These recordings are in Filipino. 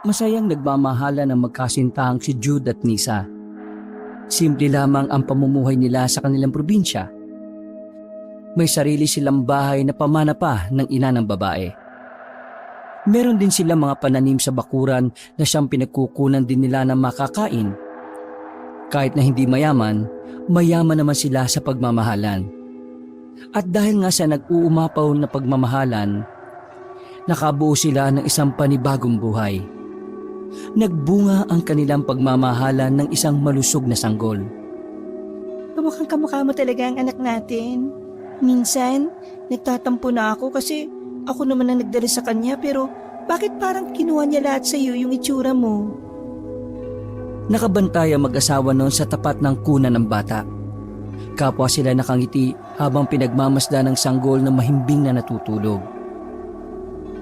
Masayang nagmamahala ng magkasintahang si Jude at Nisa. Simple lamang ang pamumuhay nila sa kanilang probinsya. May sarili silang bahay na pamana pa ng ina ng babae. Meron din silang mga pananim sa bakuran na siyang pinagkukunan din nila ng makakain. Kahit na hindi mayaman, mayaman naman sila sa pagmamahalan. At dahil nga sa nag-uumapaw na pagmamahalan, nakabuo sila ng isang panibagong buhay. Nagbunga ang kanilang pagmamahalan ng isang malusog na sanggol. Kamukhang kamukha mo talaga ang anak natin. Minsan, nagtatampo na ako kasi ako naman ang nagdala sa kanya pero bakit parang kinuha niya lahat sa iyo yung itsura mo? Nakabantay ang mag-asawa noon sa tapat ng kuna ng bata. Kapwa sila nakangiti habang pinagmamasdan ng sanggol na mahimbing na natutulog.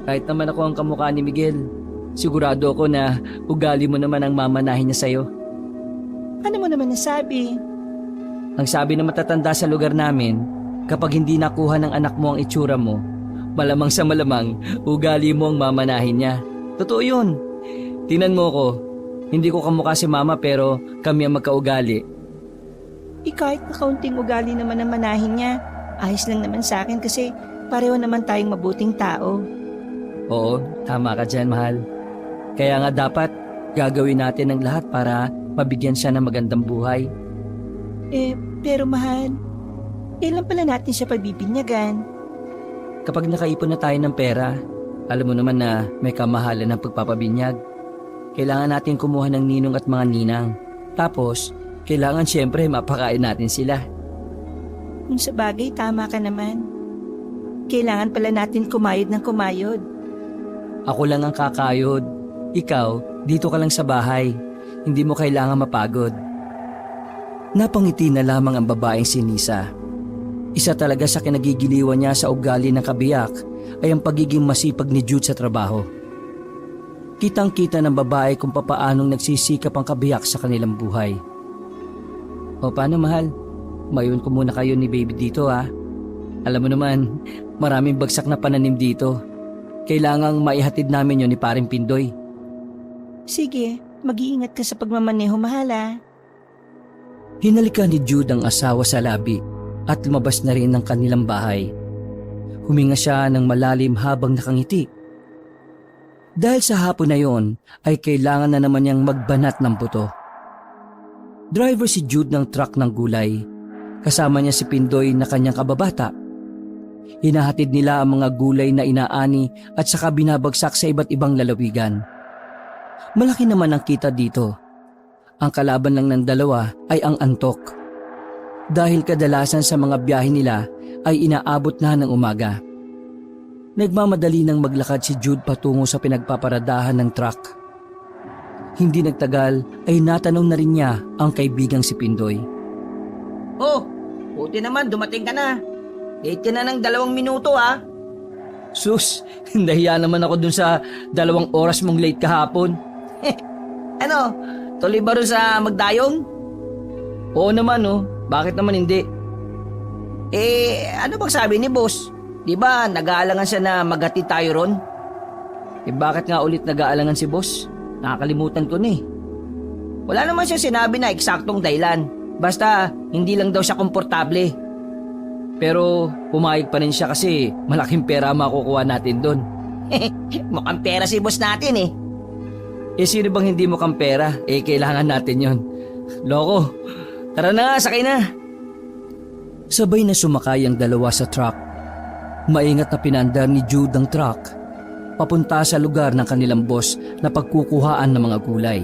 Kahit naman ako ang kamukha ni Miguel, sigurado ako na ugali mo naman ang mamanahin niya sa'yo. Ano mo naman nasabi? Ang sabi ng matatanda sa lugar namin, kapag hindi nakuha ng anak mo ang itsura mo, malamang sa malamang, ugali mo ang mamanahin niya. Totoo yun. Tinan mo ko, hindi ko kamukha si mama pero kami ang magkaugali. Kahit na kaunting ugali naman ang manahin niya, ayos lang naman sa akin kasi pareho naman tayong mabuting tao. Oo, tama ka dyan, mahal. Kaya nga dapat gagawin natin ang lahat para mabigyan siya ng magandang buhay. Pero mahal, kailan pala natin siya pagbibinyagan? Kapag nakaipon na tayo ng pera, alam mo naman na may kamahalan ng pagpapabinyag. Kailangan natin kumuha ng ninong at mga ninang. Tapos, kailangan siyempre mapakain natin sila. Kung sa bagay, tama ka naman. Kailangan pala natin kumayod ng kumayod. Ako lang ang kakayod. Ikaw, dito ka lang sa bahay. Hindi mo kailangan mapagod. Napangiti na lamang ang babaeng si Nisa. Isa talaga sa kinagigiliwan niya sa ugali ng kabiyak ay ang pagiging masipag ni Jude sa trabaho. Kitang-kita ng babae kung papaanong nagsisikap ang kabiyak sa kanilang buhay. O paano, mahal? Mayon ko muna kayo ni baby dito, ha? Alam mo naman, maraming bagsak na pananim dito. Kailangang maihatid namin yon ni Paring Pindoy. Sige, mag-iingat ka sa pagmamaneho, mahal ah. Hinalikan ni Jude ang asawa sa labi at lumabas na rin ng kanilang bahay. Huminga siya ng malalim habang nakangiti. Dahil sa hapon na yon ay kailangan na naman niyang magbanat ng buto. Driver si Jude ng truck ng gulay. Kasama niya si Pindoy na kanyang kababata. Hinahatid nila ang mga gulay na inaani at saka binabagsak sa iba't ibang lalawigan. Malaki naman ang kita dito. Ang kalaban lang ng dalawa ay ang antok. Dahil kadalasan sa mga biyahe nila ay inaabot na ng umaga. Nagmamadali nang maglakad si Jude patungo sa pinagpaparadahan ng truck. Hindi nagtagal ay natanong na rin niya ang kaibigang si Pindoy. Oh, buti naman dumating ka na. Late ka na ng 2 minuto ha. Sus, nahiya naman ako dun sa 2 oras mong late kahapon. Ano, tuloy ba rin sa magdayong? Oo naman oh, bakit naman hindi? Ano bang sabi ni boss? Di ba nag-aalangan siya na maghatid tayo ron? Bakit nga ulit nag-aalangan si boss? Nakakalimutan ko na eh. Wala naman siya sinabi na eksaktong dahilan. Basta hindi lang daw siya komportable. Pero pumayag pa rin siya kasi malaking pera makukuha natin doon. Mukhang pera si boss natin eh. Sino bang hindi mukhang pera? Kailangan natin yon. Loko, tara na, sakay na. Sabay na sumakay ang dalawa sa truck. Maingat na pinandar ni Jude ang truck papunta sa lugar ng kanilang boss na pagkukuhaan ng mga gulay.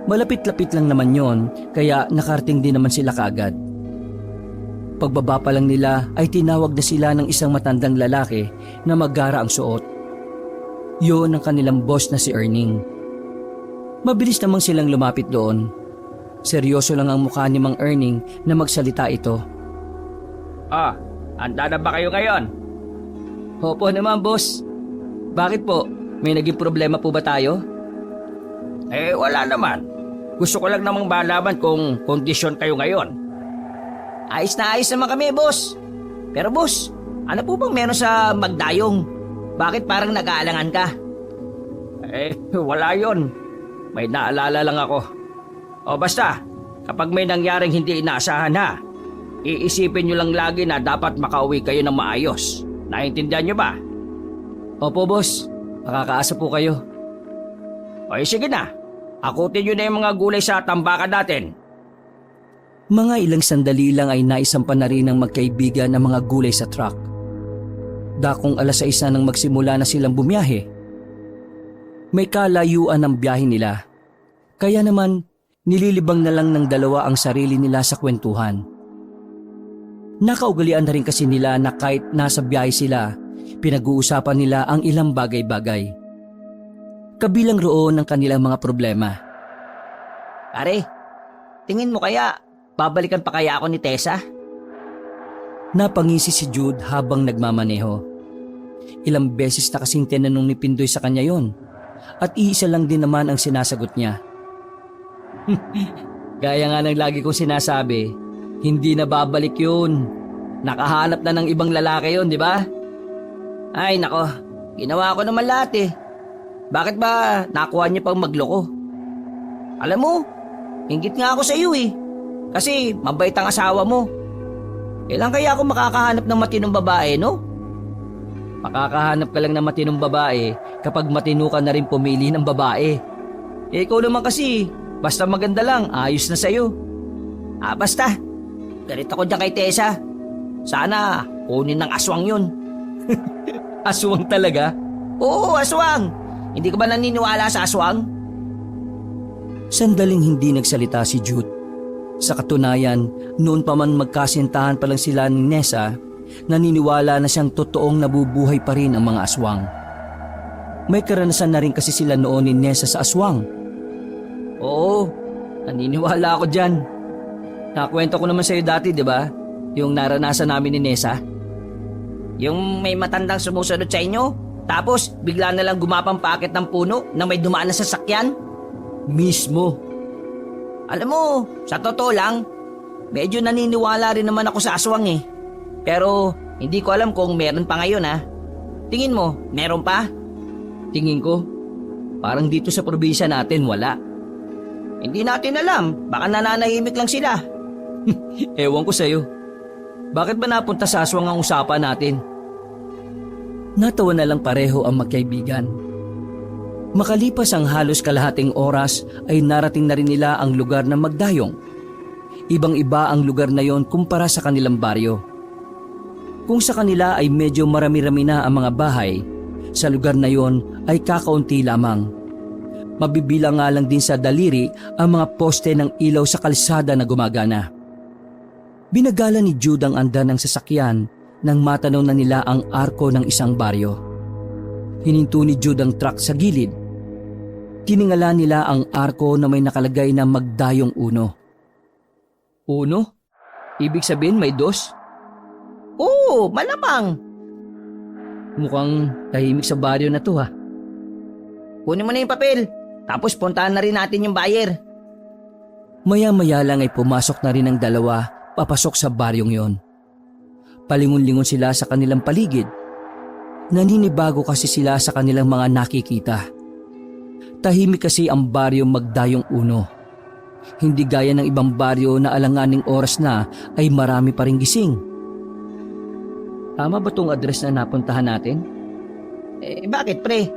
Malapit-lapit lang naman yon kaya nakarating din naman sila kaagad. Pagbaba pa lang nila ay tinawag na sila ng isang matandang lalaki na magara ang suot. Yun ang kanilang boss na si Erning. Mabilis namang silang lumapit doon. Seryoso lang ang mukha ni Mang Erning na magsalita ito. Handa na ba kayo ngayon? Opo naman, boss. Bakit po? May naging problema po ba tayo? Wala naman. Gusto ko lang namang malaman kung kondisyon kayo ngayon. Ayos na ayos naman kami, boss. Pero boss, ano po bang meron sa magdayong? Bakit parang nag-aalangan ka? Wala yon. May naalala lang ako. O basta, kapag may nangyaring hindi inaasahan ha, iisipin nyo lang lagi na dapat makauwi kayo ng maayos. Naintindihan nyo ba? Opo boss, makakaasa po kayo. O sige na, akutin nyo na yung mga gulay sa tambakan natin. Mga ilang sandali lang ay naisampa na rin ng magkaibigan ang mga gulay sa truck. Dakong 6:00 na nang magsimula na silang bumiyahe. May kalayuan ang biyahe nila, kaya naman nililibang na lang ng dalawa ang sarili nila sa kwentuhan. Nakaugalian na rin kasi nila na kahit nasa biyahe sila, pinag-uusapan nila ang ilang bagay-bagay. Kabilang roon ang kanilang mga problema. Pare, tingin mo kaya babalikan pa kaya ako ni Tessa? Napangisi si Jude habang nagmamaneho. Ilang beses na kasing tinanong ni Pindoy sa kanya yon, at iisa lang din naman ang sinasagot niya. Gaya nga ng lagi kong sinasabi, hindi na babalik yun. Nakahanap na ng ibang lalaki yun, di ba? Ay nako, ginawa ko naman lahat eh. Bakit ba nakuha niya pang magloko? Alam mo, hinggit nga ako sa iyo eh. Kasi mabait ang asawa mo. Kailan kaya ako makakahanap ng matinong babae, no? Makakahanap ka lang ng matinong babae kapag matino ka na rin pumili ng babae. Ikaw naman kasi, basta maganda lang, ayos na sa'yo. Basta, galit ako dyan kay Tessa. Sana, kunin ng aswang yun. Aswang talaga? Oo, aswang. Hindi ka ba naniniwala sa aswang? Sandaling hindi nagsalita si Jude. Sa katunayan, noon pa man magkasintahan pa lang sila ni Nessa, naniniwala na siyang totoong nabubuhay pa rin ang mga aswang. May karanasan na rin kasi sila noon ni Nessa sa aswang. Oo, naniniwala ako dyan. Nakwento ko naman sa'yo dati, di ba? Yung naranasan namin ni Nessa. Yung may matandang sumusunod sa inyo, tapos bigla na lang gumapang paakit ng puno na may dumaan na sasakyan? Mismo. Alam mo, sa totoo lang, medyo naniniwala rin naman ako sa aswang eh. Pero hindi ko alam kung meron pa ngayon ha. Tingin mo, meron pa? Tingin ko, parang dito sa probinsya natin wala. Hindi natin alam, baka nananahimik lang sila. Ewan ko sa'yo. Bakit ba napunta sa aswang ang usapan natin? Natawa na lang pareho ang magkaibigan. Makalipas ang halos kalahating oras ay narating na rin nila ang lugar ng Magdayong. Ibang-iba ang lugar na yon kumpara sa kanilang baryo. Kung sa kanila ay medyo marami-rami na ang mga bahay, sa lugar na yon ay kakaunti lamang. Mabibilang nga lang din sa daliri ang mga poste ng ilaw sa kalsada na gumagana. Binagala ni Jude ang andan ng sasakyan nang matanaw na nila ang arko ng isang baryo. Hininto ni Jude ang truck sa gilid. Tiningala nila ang arko na may nakalagay na Magdayong 1. 1? Ibig sabihin may 2? Oo, malamang. Mukhang tahimik sa baryo na to ha. Kunin mo na yung papel, tapos puntahan na rin natin yung buyer. Maya-maya lang ay pumasok na rin ang dalawa papasok sa baryong yon. Palingon-lingon sila sa kanilang paligid. Naninibago kasi sila sa kanilang mga nakikita. Tahimik kasi ang baryo Magdayong 1. Hindi gaya ng ibang baryo na alanganing oras na ay marami pa ring gising. Tama ba tong address na napuntahan natin? Bakit pre?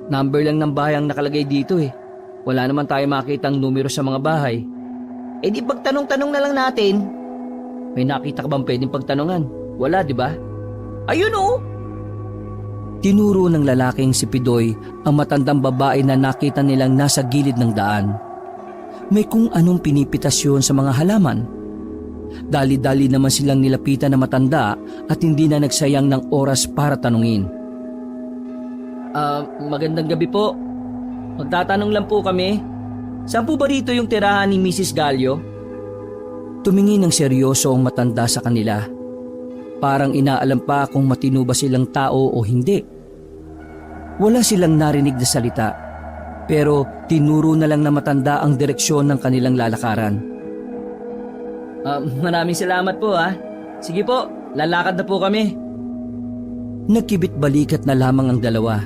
Number lang ng bahay ang nakalagay dito eh. Wala naman tayo makitang numero sa mga bahay. Di pagtanong-tanong na lang natin. May nakita ka bang pwedeng pagtanungan? Wala, di ba? Ayun oh! Tinuro ng lalaking si Pidoy ang matandang babae na nakita nilang nasa gilid ng daan. May kung anong pinipitasyon sa mga halaman. Dali-dali naman silang nilapitan na matanda at hindi na nagsayang ng oras para tanungin. Magandang gabi po. Magtatanong lang po kami. Saan po ba rito yung tirahan ni Mrs. Gallo? Tumingin ng seryoso ang matanda sa kanila. Parang inaalam pa kung matino ba silang tao o hindi. Wala silang narinig na salita, pero tinuro na lang na matanda ang direksyon ng kanilang lalakaran. Maraming salamat po ha. Sige po, lalakad na po kami. Nagkibit balikat na lamang ang dalawa.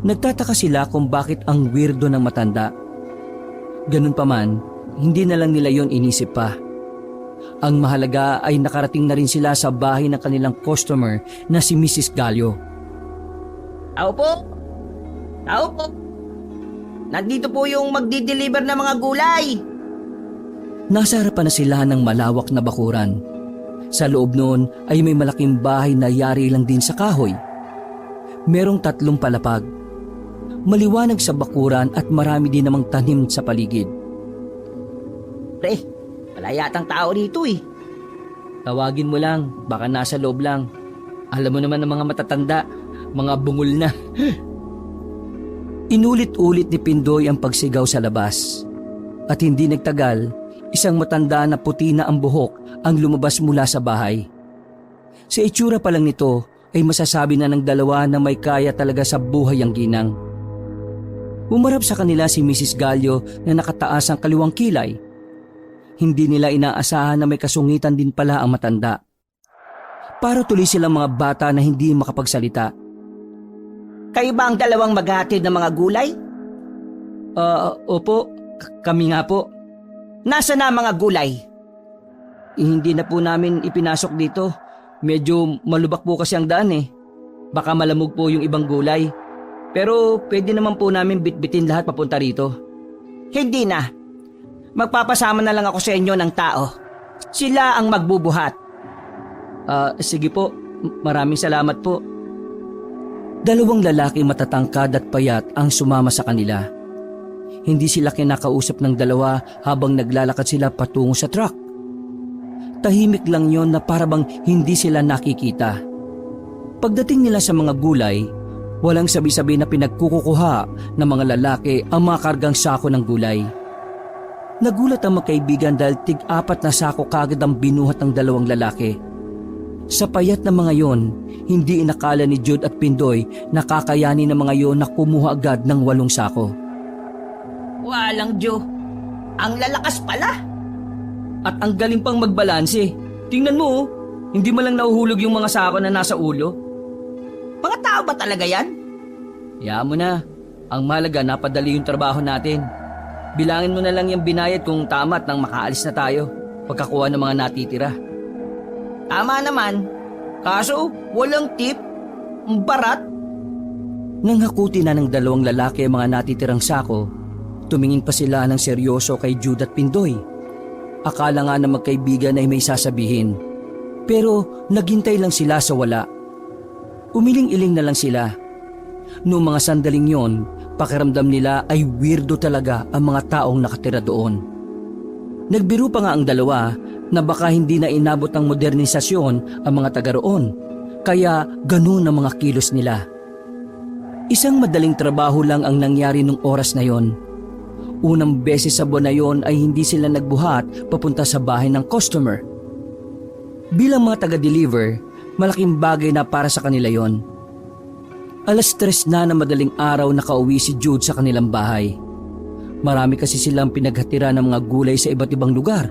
Nagtataka sila kung bakit ang weirdo ng matanda. Ganun pa man, hindi na lang nila yon inisip pa. Ang mahalaga ay nakarating na rin sila sa bahay ng kanilang customer na si Mrs. Gallo. Tao po! Tao po! Nandito po yung magdi-deliver ng mga gulay! Nasa harapan na sila ng malawak na bakuran. Sa loob noon ay may malaking bahay na yari lang din sa kahoy. Merong 3 palapag. Maliwanag sa bakuran at marami din namang tanim sa paligid. Pre, wala yatang tao dito eh. Tawagin mo lang, baka nasa loob lang. Alam mo naman ng mga matatanda, mga bungol na. Inulit-ulit ni Pindoy ang pagsigaw sa labas. At hindi nagtagal, isang matanda na puti na ang buhok ang lumabas mula sa bahay. Sa itsura pa lang nito ay masasabi na ng dalawa na may kaya talaga sa buhay ang ginang. Umarap sa kanila si Mrs. Gallo na nakataas ang kaliwang kilay. Hindi nila inaasahan na may kasungitan din pala ang matanda. Para tuloy silang mga bata na hindi makapagsalita. Kayo ba ang dalawang maghatid ng mga gulay? Opo, kami nga po. Nasa na mga gulay? Hindi na po namin ipinasok dito. Medyo malubak po kasi ang daan eh. Baka malamog po yung ibang gulay. Pero pwede naman po namin bitbitin lahat papunta rito. Hindi na. Magpapasama na lang ako sa inyo ng tao. Sila ang magbubuhat. Sige po. Maraming salamat po. 2 lalaki matatangkad at payat ang sumama sa kanila. Hindi sila kinakausap ng dalawa habang naglalakad sila patungo sa truck. Tahimik lang yon na parabang hindi sila nakikita. Pagdating nila sa mga gulay, walang sabi-sabi na pinagkukuha ng mga lalaki ang mga kargang sako ng gulay. Nagulat ang magkaibigan dahil 4 na sako kagad ang binuhat ng 2 lalaki. Sa payat na mga yon, hindi inakala ni Jude at Pindoy na kakayanin ng mga yon na kumuha agad ng 8 sako. Walang Diyo. Ang lalakas pala. At ang galing pang magbalanse. Tingnan mo, hindi mo lang nahuhulog yung mga sako na nasa ulo. Mga tao ba talaga yan? Hayaan mo na. Ang mahalaga napadali yung trabaho natin. Bilangin mo na lang yung binayad kung tama at nang makaalis na tayo pagkakuha ng mga natitira. Tama naman. Kaso, walang tip. Barat. Nang hakuti na ng 2 lalaki ang mga natitirang sako, tumingin pa sila ng seryoso kay Jude at Pindoy. Akala nga na magkaibigan ay may sasabihin. Pero naghintay lang sila sa wala. Umiling-iling na lang sila. Noong mga sandaling yon, pakiramdam nila ay weirdo talaga ang mga taong nakatira doon. Nagbiro pa nga ang dalawa na baka hindi na inabot ng modernisasyon ang mga taga roon, kaya ganun ang mga kilos nila. Isang madaling trabaho lang ang nangyari nung oras na yon. Unang beses sa buwan na yon ay hindi sila nagbuhat papunta sa bahay ng customer. Bilang mga taga-deliver, malaking bagay na para sa kanila yon. 3:00 na madaling araw nakauwi si Jude sa kanilang bahay. Marami kasi silang pinaghatira ng mga gulay sa iba't ibang lugar.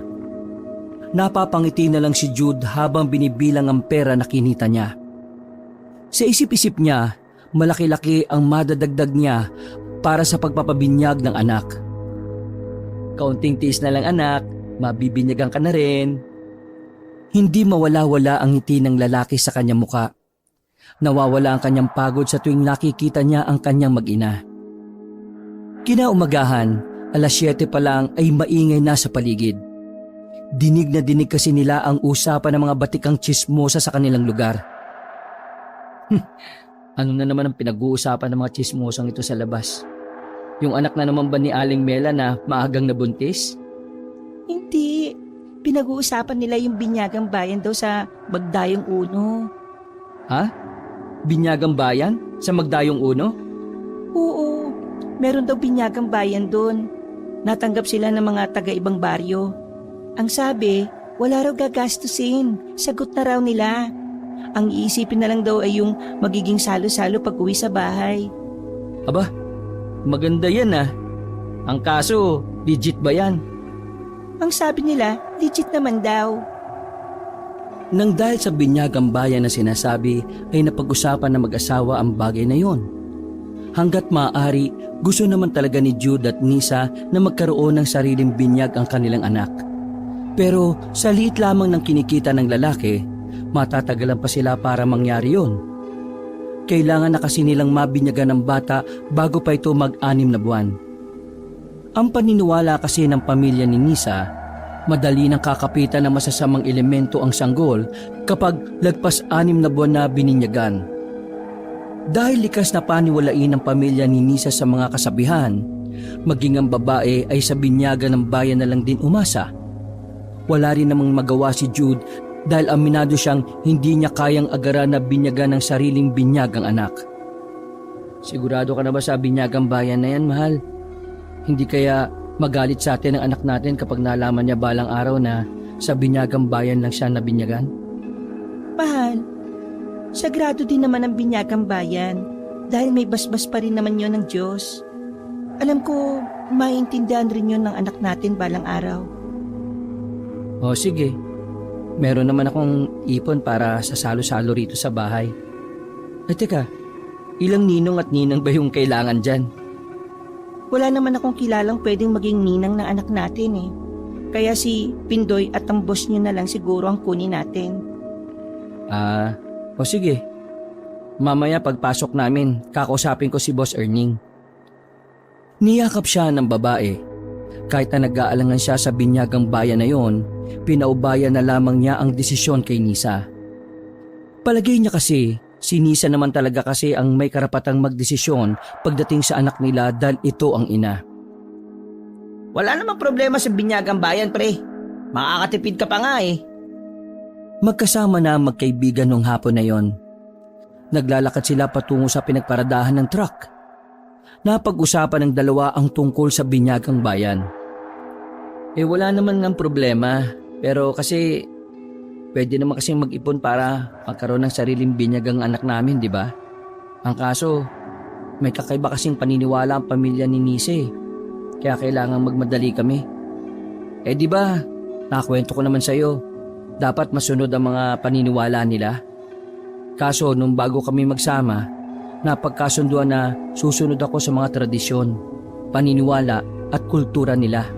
Napapangiti na lang si Jude habang binibilang ang pera na kinita niya. Sa isip-isip niya, malaki-laki ang madadagdag niya para sa pagpapabinyag ng anak. Kaunting tiis na lang anak, mabibinyagan ka na rin. Hindi mawala-wala ang ngiti ng lalaki sa kanyang muka. Nawawala ang kanyang pagod sa tuwing nakikita niya ang kanyang mag-ina. Kinaumagahan, 7:00 pa lang ay maingay na sa paligid. Dinig na dinig kasi nila ang usapan ng mga batikang tsismosa sa kanilang lugar. Ano na naman ang pinag-uusapan ng mga tsismosang ito sa labas? Yung anak na naman ba ni Aling Mela na maagang nabuntis? Hindi. Pinag-uusapan nila yung binyagang bayan daw sa Magdayong Uno. Ha? Binyagang bayan? Sa Magdayong Uno? Oo. Meron daw binyagang bayan doon. Natanggap sila ng mga taga-ibang baryo. Ang sabi, wala raw gagastusin. Sagot na raw nila. Ang iisipin na lang daw ay yung magiging salo-salo pag uwi sa bahay. Aba, maganda yan ah. Ang kaso, legit ba yan? Ang sabi nila, legit naman daw. Nang dahil sa binyagang bayan na sinasabi ay napag-usapan na mag-asawa ang bagay na yon. Hanggat maaari, gusto naman talaga ni Jude at Nisa na magkaroon ng sariling binyag ang kanilang anak. Pero sa liit lamang ng kinikita ng lalaki, matatagalan pa sila para mangyari yon. Kailangan na kasi nilang mabinyagan ng bata bago pa ito mag-6 na buwan. Ang paniniwala kasi ng pamilya ni Nisa, madali nang kakapitan ng masasamang elemento ang sanggol kapag lagpas 6 na buwan na bininyagan. Dahil likas na paniwalain ng pamilya ni Nisa sa mga kasabihan, maging ang babae ay sa binyagan ng bayan na lang din umasa. Wala rin namang magawa si Jude dahil aminado siyang hindi niya kayang agaran na binyagan ng sariling binyag ang anak. Sigurado ka na ba sa binyagang bayan na yan, mahal? Hindi kaya magalit sa atin ang anak natin kapag nalaman niya balang araw na sa binyagang bayan lang siya nabinyagan? Mahal, sagrado din naman ang binyagang bayan dahil may basbas pa rin naman yon ng Diyos. Alam ko, maintindihan rin yon ng anak natin balang araw. O sige, meron naman akong ipon para sa salo-salo rito sa bahay. Ay teka, ilang ninong at ninang ba yung kailangan dyan? Wala naman akong kilalang pwedeng maging ninang ng anak natin eh. Kaya si Pindoy at ang boss niyo na lang siguro ang kunin natin. O sige. Mamaya pagpasok namin, kakausapin ko si Boss Erning. Niyakap siya ng babae. Kahit na nag-aalangan siya sa binyagang bayan na yon, pinaubayan na lamang niya ang desisyon kay Nisa. Palagay niya kasi, si Nisa naman talaga kasi ang may karapatang magdesisyon pagdating sa anak nila dahil ito ang ina. Wala namang problema sa binyagang bayan, pre. Makakatipid ka pa nga eh. Magkasama na ang magkaibigan nung hapon na yon. Naglalakad sila patungo sa pinagparadahan ng truck. Napag-usapan ng dalawa ang tungkol sa binyagang bayan. Wala naman ng problema, pero kasi pwede naman kasing mag-ipon para magkaroon ng sariling binyag ang anak namin, di ba? Ang kaso, may kakaiba kasing paniniwala ang pamilya ni Nise, kaya kailangan magmadali kami. Di ba, nakakwento ko naman sa'yo. Dapat masunod ang mga paniniwala nila. Kaso nung bago kami magsama, napagkasunduan na susunod ako sa mga tradisyon, paniniwala at kultura nila.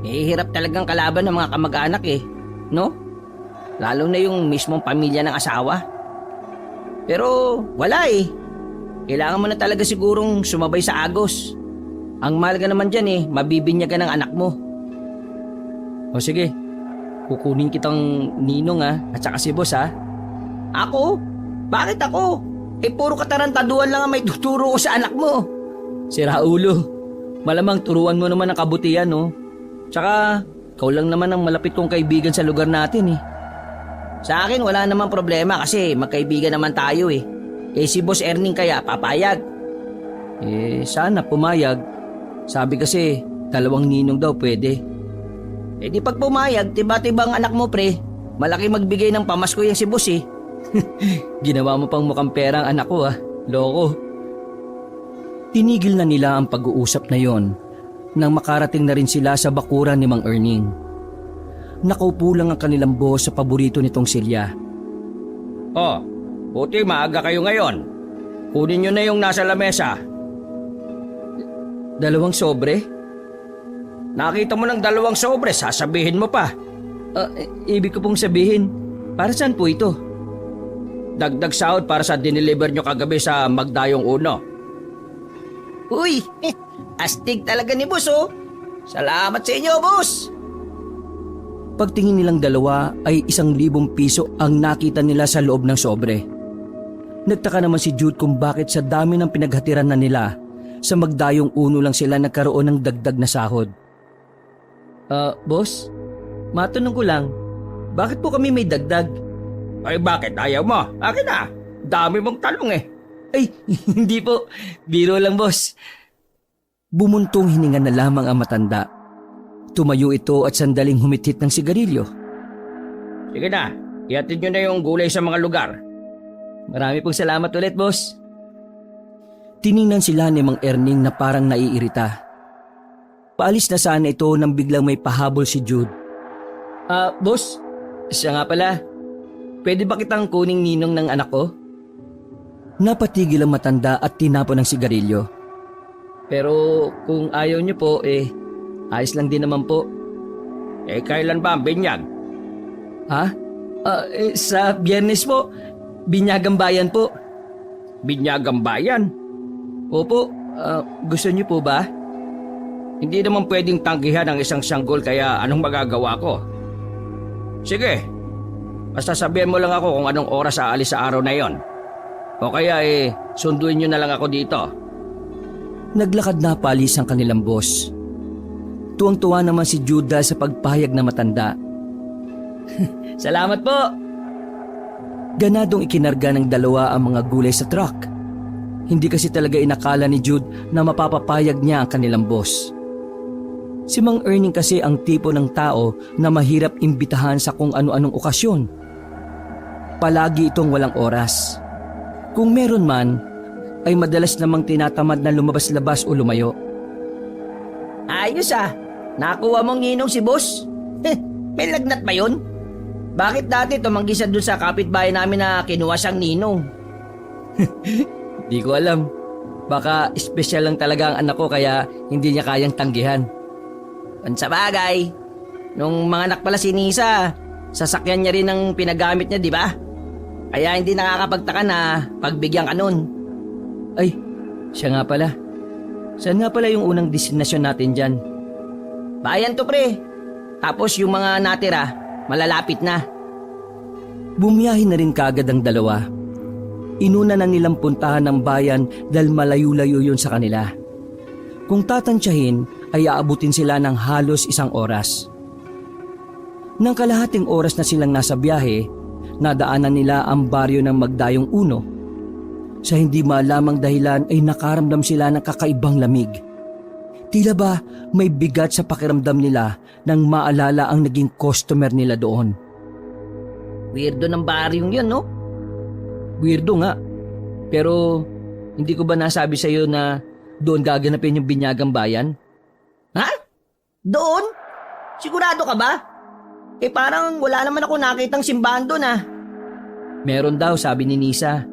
Hirap talagang kalaban ng mga kamag-anak eh, no? Lalo na yung mismong pamilya ng asawa. Pero wala eh. Kailangan mo na talaga sigurong sumabay sa agos. Ang mahal ka naman dyan eh, mabibinyagan ng anak mo. O sige, kukunin kitang ninong at saka si boss ha. Ako? Bakit ako? Puro katarantaduhan lang ang may tuturo ko sa anak mo. Sira ulo. Malamang turuan mo naman ang kabutihan, no? Tsaka, ikaw lang naman ang malapit kong kaibigan sa lugar natin eh. Sa akin wala namang problema kasi magkaibigan naman tayo eh. Si Boss Erning kaya papayag? Sana pumayag. Sabi kasi, 2 ninong daw pwede. Di pag pumayag, tiba-tiba ang anak mo pre. Malaki magbigay ng pamasko yung si Boss eh. Ginawa mo pang mukhang pera ang anak ko loko. Tinigil na nila ang pag-uusap na yon nang makarating na rin sila sa bakuran ni Mang Erning. Nakaupo lang ang kanilang boss sa paborito nitong silya. Buti maaga kayo ngayon. Kunin nyo na yung nasa lamesa. 2 sobre? Nakita mo ng 2 sobre, sasabihin mo pa. Ibig ko pong sabihin, para saan po ito? Dagdag sahod para sa dineliver nyo kagabi sa Magdayong Uno. Uy, astig talaga ni boss oh. Salamat sa inyo, boss. Pagtingin nilang dalawa ay 1,000 piso ang nakita nila sa loob ng sobre. Nagtaka naman si Jude kung bakit sa dami ng pinaghatiran na nila, sa Magdayong Uno lang sila nagkaroon ng dagdag na sahod. Boss, matanong ko lang, bakit po kami may dagdag? Ay bakit ayaw mo? Akin na, dami mong talong eh. Ay, hindi po, biro lang boss. Bumuntong hininga na lamang ang matanda. Tumayo ito at sandaling humitit ng sigarilyo. Sige na, ihatid nyo na yung gulay sa mga lugar. Marami pong salamat ulit, boss. Tiningnan sila ni Mang Erning na parang naiirita. Paalis na sana ito nang biglang may pahabol si Jude. Boss, siya nga pala. Pwede ba kitang kuning ninong ng anak ko? Napatigil ang matanda at tinapon ng sigarilyo. Pero kung ayaw niyo po ayos lang din naman po. Kailan ba ang binyag? Ha? Sa Biyernes po. Binyagang Bayan po. Binyagang Bayan? Opo, gusto niyo po ba? Hindi naman pwedeng tanggihan ang isang sanggol kaya anong magagawa ko? Sige, basta sabihin mo lang ako kung anong oras aalis sa araw na yon. O kaya sunduin nyo na lang ako dito. Naglakad na paalis ang kanilang boss. Tuwang-tuwa naman si Jude dahil sa pagpahayag na matanda. Salamat po! Ganadong ikinarga ng dalawa ang mga gulay sa truck. Hindi kasi talaga inakala ni Jude na mapapapayag niya ang kanilang boss. Si Mang Erning kasi ang tipo ng tao na mahirap imbitahan sa kung ano-anong okasyon. Palagi itong walang oras. Kung meron man, ay madalas namang tinatamad na lumabas-labas o lumayo. Ayos nakuha mong ninong si boss. May lagnat ba yun? Bakit dati tumanggi siya dun sa kapitbahay namin na kinuha siyang ninong? Di ko alam. Baka espesyal lang talaga ang anak ko kaya hindi niya kayang tanggihan. Kung sa bagay, nung mga anak pala si Nisa, sasakyan niya rin ang pinagamit niya, di ba? Kaya hindi nakakapagtaka na pagbigyan ka nun. Ay, siya nga pala. Saan nga pala yung unang destinasyon natin dyan? Bayan to pre. Tapos yung mga natira, malalapit na. Bumiyahin na rin kaagad ang dalawa. Inuna na nilang puntahan ng bayan dahil malayo-layo yun sa kanila. Kung tatansyahin ay aabutin sila ng halos 1 oras. Nang kalahating oras na silang nasa biyahe, nadaanan nila ang baryo ng Magdayong Uno. Sa hindi malamang dahilan ay nakaramdam sila ng kakaibang lamig. Tila ba may bigat sa pakiramdam nila nang maalala ang naging customer nila doon. Weirdo ng baryong yun, no? Weirdo nga. Pero hindi ko ba nasabi sa iyo na doon gaganapin yung binyagang bayan? Ha? Doon? Sigurado ka ba? Parang wala naman ako nakitang simbahan doon Meron daw, sabi ni Nisa.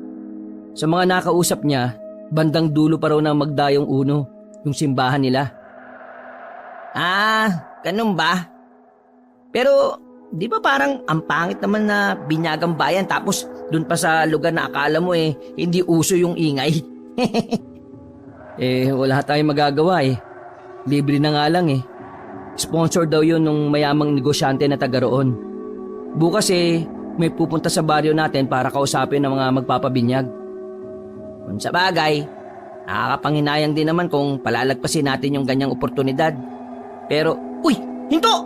Sa mga nakausap niya, bandang dulo pa raw ng Magdayong Uno, yung simbahan nila. Ganun ba? Pero, di ba parang ang pangit naman na binyagang bayan tapos dun pa sa lugar na akala mo hindi uso yung ingay? Wala tayong magagawa Libre na nga lang Sponsor daw yun nung mayamang negosyante na taga roon. Bukas may pupunta sa baryo natin para kausapin ng mga magpapabinyag. Kung sa bagay, nakakapanginayang din naman kung palalagpasin natin yung ganyang oportunidad. Pero, uy! Hinto!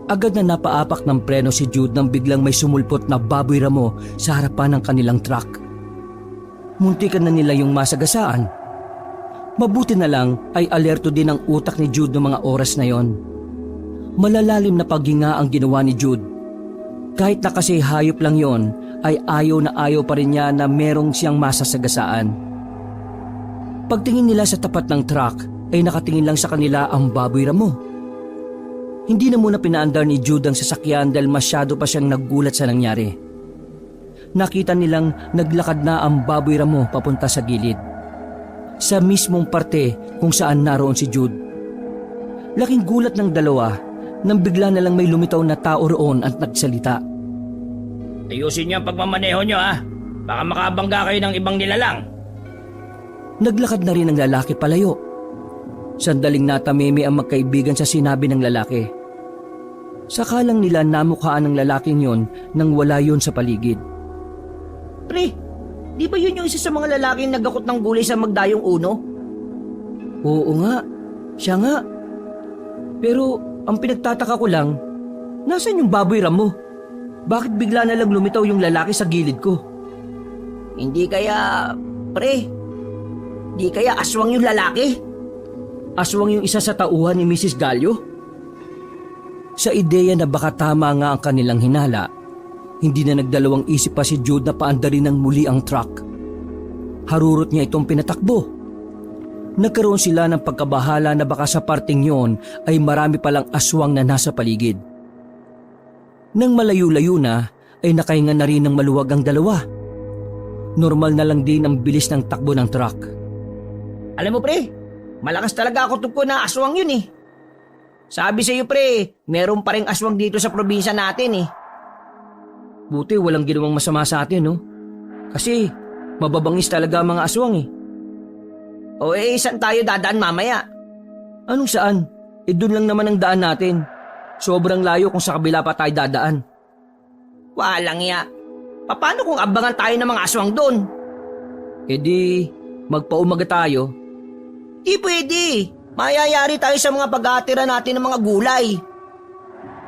Agad na napaapak ng preno si Jude nang biglang may sumulpot na baboy ramo sa harapan ng kanilang truck. Muntikan na nila yung masagasaan. Mabuti na lang ay alerto din ang utak ni Jude noong mga oras na yon. Malalalim na paghinga ang ginawa ni Jude. Kahit na kasi hayop lang yon, ay ayaw na ayaw pa rin niya na merong siyang masasagasaan. Pagtingin nila sa tapat ng truck ay nakatingin lang sa kanila ang baboy ramo. Hindi na muna pinaandar ni Jude ang sasakyan dahil masyado pa siyang naggulat sa nangyari. Nakita nilang naglakad na ang baboy ramo papunta sa gilid. Sa mismong parte kung saan naroon si Jude. Laking gulat ng dalawa nang bigla na lang may lumitaw na tao roon at nagsalita. Ayusin niyo ang pagmamaneho niyo Baka makabangga kayo ng ibang nilalang. Naglakad na rin ang lalaki palayo. Sandaling natamimi ang magkaibigan sa sinabi ng lalaki. Sakalang nila namukhaan ng lalaking yon nang wala yon sa paligid. Pre, di ba yun yung isa sa mga lalaking nagakot ng gulay sa Magdayong Uno? Oo nga, siya nga. Pero ang pinagtataka ko lang, nasan yung baboy ramo? Bakit bigla na lang lumitaw yung lalaki sa gilid ko? Hindi kaya, pre, di kaya aswang yung lalaki? Aswang yung isa sa tauhan ni Mrs. Gallo? Sa ideya na baka tama nga ang kanilang hinala, hindi na nagdalawang isip pa si Jude na paandarin ng muli ang truck. Harurot niya itong pinatakbo. Nagkaroon sila ng pagkabahala na baka sa parting yon ay marami palang aswang na nasa paligid. Nang malayo-layo na ay nakahinga na rin ng maluwag ang dalawa. Normal na lang din ang bilis ng takbo ng truck. Alam mo pre, malakas talaga ako tungkol na aswang yun eh. Sabi sa iyo pre, meron pa ring aswang dito sa probinsya natin eh. Buti walang ginawang masama sa atin, no? Kasi mababangis talaga ang mga aswang eh. O saan tayo dadaan mamaya? Anong saan? Doon lang naman ang daan natin. Sobrang layo kung sa kabila pa tayo dadaan. Walang iya. Paano kung abangan tayo ng mga aswang doon? Di magpaumaga tayo. Di pwede. Mayayari tayo sa mga pag-aatira natin ng mga gulay.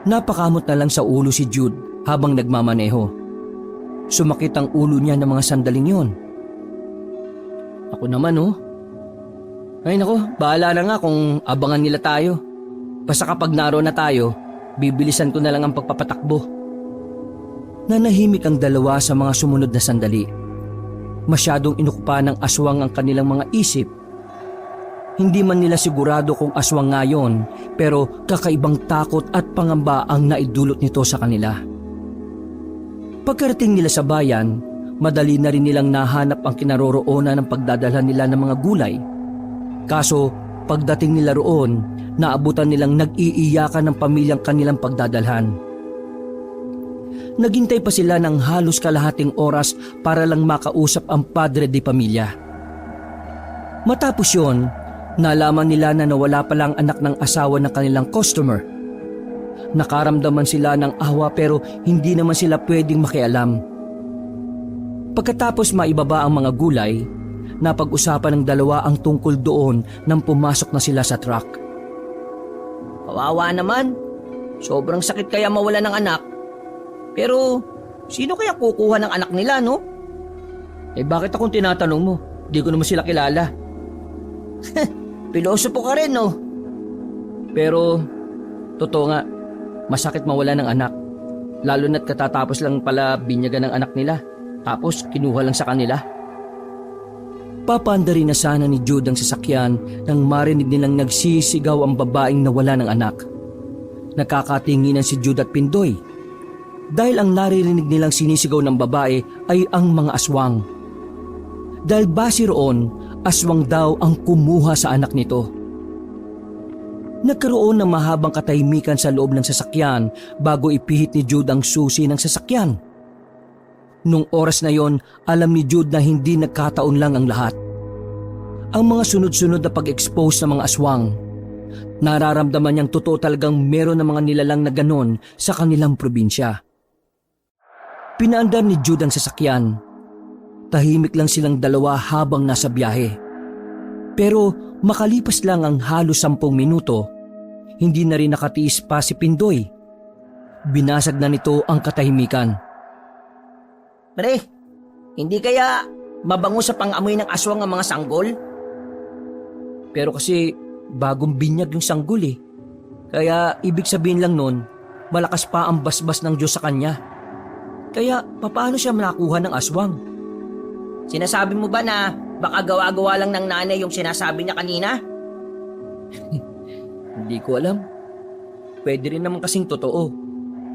Napakamot na lang sa ulo si Jude habang nagmamaneho. Sumakit ang ulo niya ng mga sandaling yon. Ako naman Ay nako, bahala na nga kung abangan nila tayo. Basta kapag naroon na tayo, bibilisan ko na lang ang pagpapatakbo. Nanahimik ang dalawa sa mga sumunod na sandali. Masyadong inukupa ng aswang ang kanilang mga isip. Hindi man nila sigurado kung aswang nga yon, pero kakaibang takot at pangamba ang naidulot nito sa kanila. Pagkarating nila sa bayan, madali na rin nilang nahanap ang kinaroroonan ng pagdadalhan nila ng mga gulay. Kaso pagdating nila roon, naabutan nilang nag-iiyakan ng pamilyang kanilang pagdadalhan. Naghintay pa sila ng halos kalahating oras para lang makausap ang padre de pamilya. Matapos yon, nalaman nila na nawala palang anak ng asawa ng kanilang customer. Nakaramdaman sila ng awa pero hindi naman sila pwedeng makialam. Pagkatapos maibaba ang mga gulay, napag-usapan ng dalawa ang tungkol doon nang pumasok na sila sa truck. Kawawa naman. Sobrang sakit kaya mawala ng anak. Pero sino kaya kukuha ng anak nila, no? Bakit akong tinatanong mo? Di ko naman sila kilala. Pilosopo ka rin, no? Pero totoo nga, masakit mawala ng anak. Lalo na't katatapos lang pala binyagan ng anak nila. Tapos kinuha lang sa kanila. Papanda rin na sana ni Jude ang sasakyan nang marinig nilang nagsisigaw ang babaeng nawala ng anak. Nakakatinginan si Jude at Pindoy dahil ang naririnig nilang sinisigaw ng babae ay ang mga aswang. Dahil base roon, aswang daw ang kumuha sa anak nito. Nagkaroon ng mahabang katahimikan sa loob ng sasakyan bago ipihit ni Jude ang susi ng sasakyan. Nung oras na yon, alam ni Jude na hindi nagkataon lang ang lahat. Ang mga sunod-sunod na pag-expose ng mga aswang, nararamdaman niyang totoo talagang meron ng mga nilalang na ganon sa kanilang probinsya. Pinaandar ni Jude ang sasakyan. Tahimik lang silang dalawa habang nasa biyahe. Pero makalipas lang ang halos 10 minuto, hindi na rin nakatiis pa si Pindoy. Binasag na nito ang katahimikan. Pre, hindi kaya mabango sa pang-amoy ng aswang ang mga sanggol? Pero kasi bagong binyag yung sanggol eh. Kaya ibig sabihin lang nun, malakas pa ang basbas ng Diyos sa kanya. Kaya papaano siya nakuha ng aswang? Sinasabi mo ba na baka gawa-gawa lang ng nanay yung sinasabi niya kanina? Hindi ko alam. Pwede rin naman kasing totoo.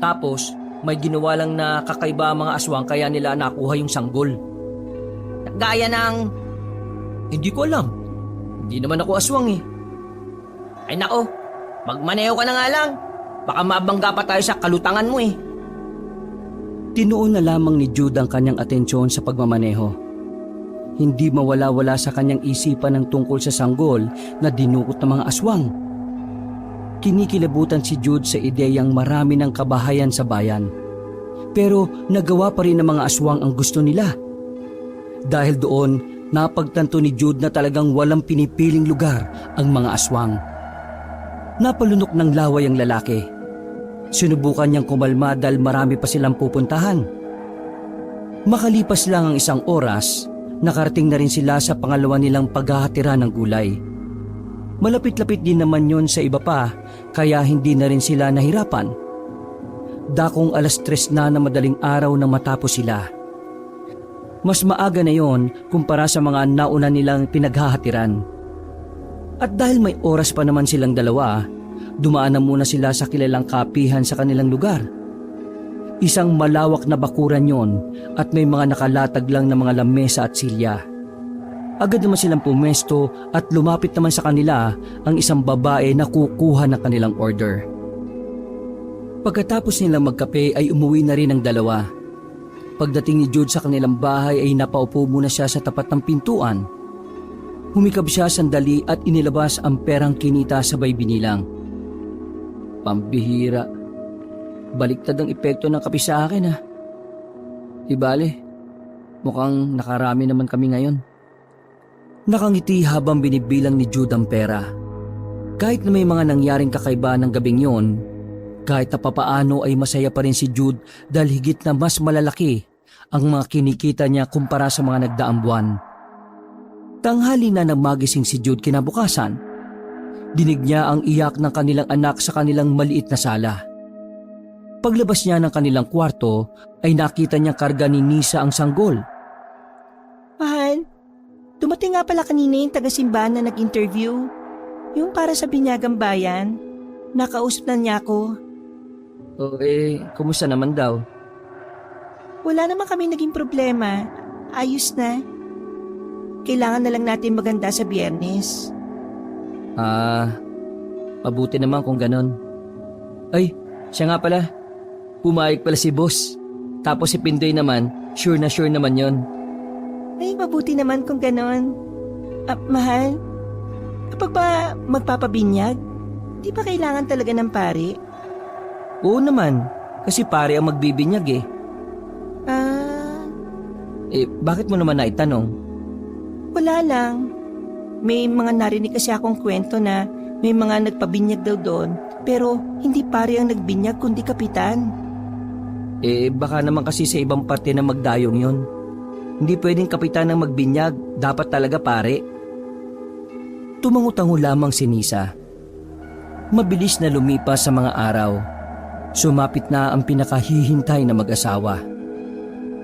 Tapos may ginawa lang na kakaiba ang mga aswang kaya nila nakuha yung sanggol. Gaya ng... Hindi ko alam. Hindi naman ako aswang eh. Ay nako, magmaneho ka na nga lang. Baka mabangga pa tayo sa kalutangan mo eh. Tinuon na lamang ni Jude ang kanyang atensyon sa pagmamaneho. Hindi mawala-wala sa kanyang isipan ang tungkol sa sanggol na dinukot ng mga aswang. Kinikilabutan si Jude sa ideyang marami ng kabahayan sa bayan. Pero nagawa pa rin ng mga aswang ang gusto nila. Dahil doon, napagtanto ni Jude na talagang walang pinipiling lugar ang mga aswang. Napalunok ng laway ang lalaki. Sinubukan niyang kumalma dahil marami pa silang pupuntahan. Makalipas lang ang 1 oras, nakarating na rin sila sa pangalawa nilang paghahatira ng gulay. Malapit-lapit din naman yon sa iba pa, kaya hindi na rin sila nahirapan. Dakong 3:00 na madaling araw nang matapos sila. Mas maaga na yon kumpara sa mga nauna nilang pinaghahatiran. At dahil may oras pa naman silang dalawa, dumaan na muna sila sa kilalang kapihan sa kanilang lugar. Isang malawak na bakuran yon at may mga nakalatag lang na mga lamesa at silya. Agad naman silang pumesto at lumapit naman sa kanila ang isang babae na kukuha ng kanilang order. Pagkatapos nilang magkape ay umuwi na rin ang dalawa. Pagdating ni Jude sa kanilang bahay ay napaupo muna siya sa tapat ng pintuan. Humikab siya sandali at inilabas ang perang kinita sabay binilang. Pambihira. Baliktad ang epekto ng kape sa akin ha. Di bale, mukhang nakarami naman kami ngayon. Nakangiti habang binibilang ni Jude ang pera. Kahit na may mga nangyaring kakaiba ng gabing yon, kahit na papaano ay masaya pa rin si Jude dahil higit na mas malalaki ang mga kinikita niya kumpara sa mga nagdaang buwan. Tanghali na nang magising si Jude kinabukasan. Dinig niya ang iyak ng kanilang anak sa kanilang maliit na sala. Paglabas niya ng kanilang kwarto ay nakita niya karga ni Nisa ang sanggol. Mahal, dumating nga pala kanina yung taga-simbahan na nag-interview. Yung para sa Binyagang Bayan. Nakausap na niya ako. Kumusta naman daw? Wala naman kami naging problema. Ayos na. Kailangan na lang natin maganda sa Biyernes. Mabuti naman kung ganon. Ay, siya nga pala. Pumayag pala si boss. Tapos si Pindoy naman, sure naman yon. Ay, mabuti naman kung ganon. Mahal, kapag ba magpapabinyag, di ba kailangan talaga ng pari? Oo naman, kasi pare ang magbibinyag eh. Bakit mo naman naitanong? Wala lang. May mga narinig kasi akong kwento na may mga nagpabinyag daw doon, pero hindi pare ang nagbinyag kundi kapitan. Baka naman kasi sa ibang parte na magdayong yon. Hindi pwedeng kapitan ang magbinyag, dapat talaga pare. Tumangutango lamang si Nisa. Mabilis na lumipas sa mga araw. Sumapit na ang pinakahihintay na mag-asawa.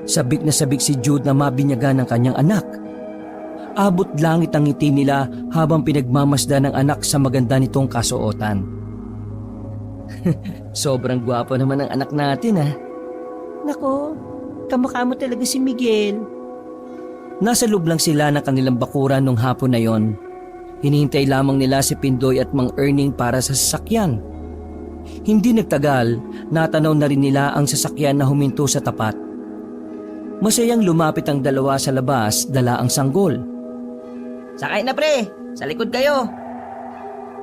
Sabik na sabik si Jude na mabinyagan ng kanyang anak. Abot langit ang ngiti nila habang pinagmamasdan ng anak sa maganda nitong kasuotan. Sobrang gwapo naman ang anak natin ha. Nako, kamukha mo talaga si Miguel. Nasa loob lang sila ng kanilang bakuran nung hapon na yon. Hinihintay lamang nila si Pindoy at Mang Erning para sa sasakyan. Hindi nagtagal, natanaw na rin nila ang sasakyan na huminto sa tapat. Masayang lumapit ang dalawa sa labas, dala ang sanggol. Sakay na pre, sa likod kayo.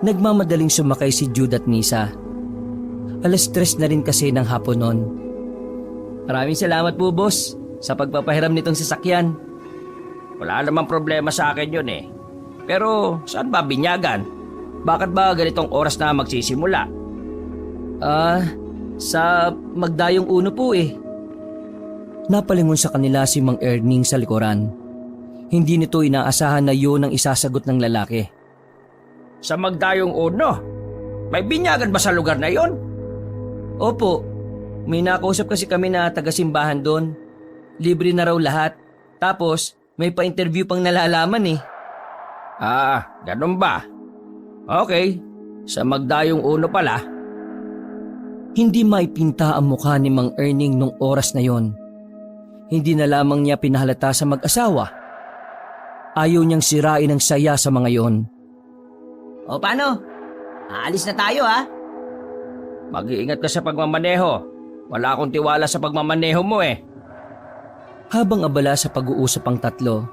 Nagmamadaling sumakay si Jude at Nisa. 3:00 na rin kasi ng hapon nun. Maraming salamat po boss sa pagpapahiram nitong sasakyan. Wala namang problema sa akin yun eh. Pero saan ba binyagan? Bakit ba ganitong oras na magsisimula? Sa magdayong uno po eh. Napalingon sa kanila si Mang Erning sa likuran. Hindi nito inaasahan na yun ang isasagot ng lalaki. Sa magdayong uno? May binyagan ba sa lugar na yon? Opo, may nakausap kasi kami na taga-simbahan doon. Libre na raw lahat. Tapos may pa-interview pang nalalaman eh. Ganun ba? Okay, sa magdayong uno pala. Hindi maipinta ang mukha ni Mang Erning nung oras na yon. Hindi na lamang niya pinahalata sa mag-asawa. Ayaw niyang sirain ang saya sa mga yon. O paano? Aalis na tayo ha? Mag-iingat ka sa pagmamaneho. Wala akong tiwala sa pagmamaneho mo eh. Habang abala sa pag-uusap ang tatlo,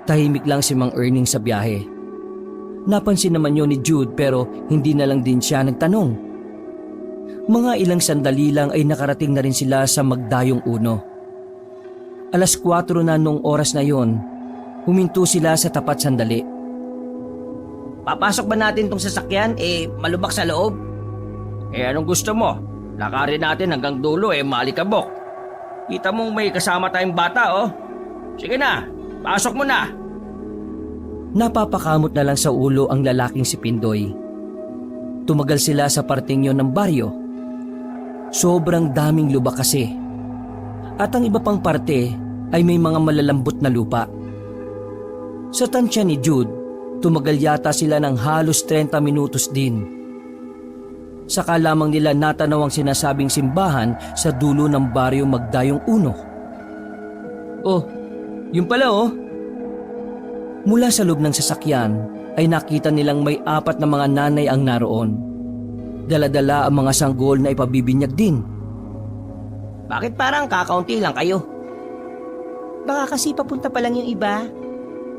tahimik lang si Mang Erning sa biyahe. Napansin naman yun ni Jude pero hindi na lang din siya nagtanong. Mga ilang sandali lang ay nakarating na rin sila sa magdayong uno. 4:00 na nung oras na yon, huminto sila sa tapat sandali. Papasok ba natin tong sasakyan malubak sa loob? Anong gusto mo? Lakarin natin hanggang dulo malikabok. Kita mong may kasama tayong bata oh. Sige na, pasok mo na. Napapakamot na lang sa ulo ang lalaking si Pindoy. Tumagal sila sa parting yon ng baryo. Sobrang daming lubak kasi. At ang iba pang parte ay may mga malalambot na lupa. Sa tansya ni Jude, tumagal yata sila ng halos 30 minutos din. Saka lamang nila natanaw ang sinasabing simbahan sa dulo ng baryo Magdayong Uno. Oh, yun pala oh. Mula sa loob ng sasakyan ay nakita nilang may 4 na mga nanay ang naroon. Dala-dala ang mga sanggol na ipabibinyag din. Bakit parang kakaunti lang kayo? Baka kasi papunta pa lang yung iba.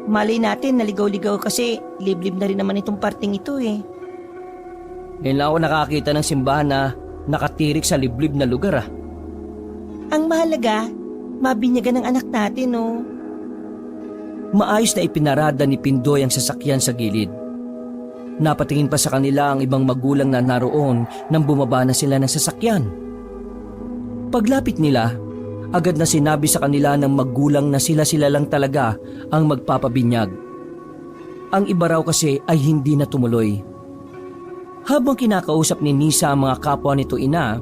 Malay natin naligaw-ligaw kasi liblib na rin naman itong parting ito eh. Ngayon lang ako nakakita ng simbahan na nakatirik sa liblib na lugar ah. Ang mahalaga, mabinyagan ng anak natin oh. Maayos na ipinarada ni Pindoy ang sasakyan sa gilid. Napatingin pa sa kanila ang ibang magulang na naroon nang bumaba na sila ng sasakyan. Paglapit nila, agad na sinabi sa kanila ng magulang na sila lang talaga ang magpapabinyag. Ang iba raw kasi ay hindi na tumuloy. Habang kinakausap ni Nisa ang mga kapwa nito ina,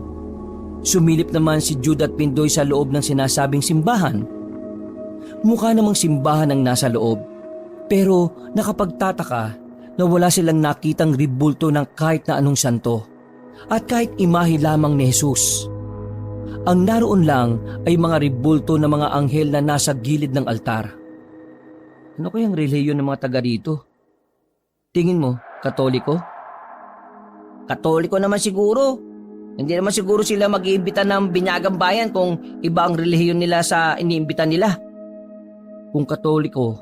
sumilip naman si Jude at Pindoy sa loob ng sinasabing simbahan. Mukha namang simbahan ang nasa loob, pero nakapagtataka na wala silang nakitang ribulto ng kahit na anong santo at kahit imahe lamang ni Jesus. Ang naroon lang ay mga ribulto ng mga anghel na nasa gilid ng altar. Ano kayang relihiyon ng mga taga rito? Tingin mo, Katoliko? Katoliko naman siguro. Hindi naman siguro sila mag-iimbita ng binyagang bayan kung iba ang relihiyon nila sa iniimbita nila. Kung Katoliko,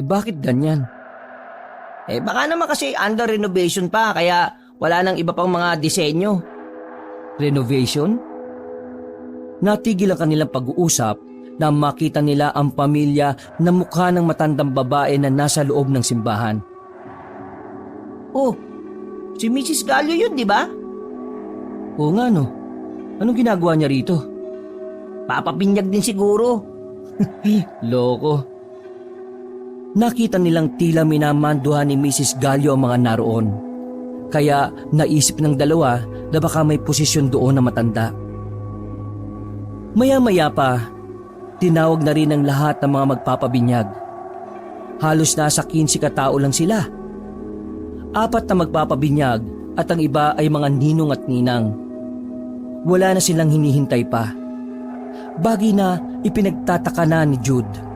bakit ganyan? Baka naman kasi under renovation pa kaya wala nang iba pang mga disenyo. Renovation? Natigil ang kanilang pag-uusap na makita nila ang pamilya na mukha ng matandang babae na nasa loob ng simbahan. Oh, si Mrs. Gallo yun, di ba? Oo nga no. Anong ginagawa niya rito? Papabinyag din siguro. Loko. Nakita nilang tila minamanduhan ni Mrs. Gallo ang mga naroon. Kaya naisip ng dalawa na baka may posisyon doon na matanda. Maya-maya pa, tinawag na rin ang lahat ng mga magpapabinyag. Halos nasa 15 katao lang sila. 4 na magpapabinyag at ang iba ay mga ninong at ninang. Wala na silang hinihintay pa. Bagay na ipinagtataka na ni Jude.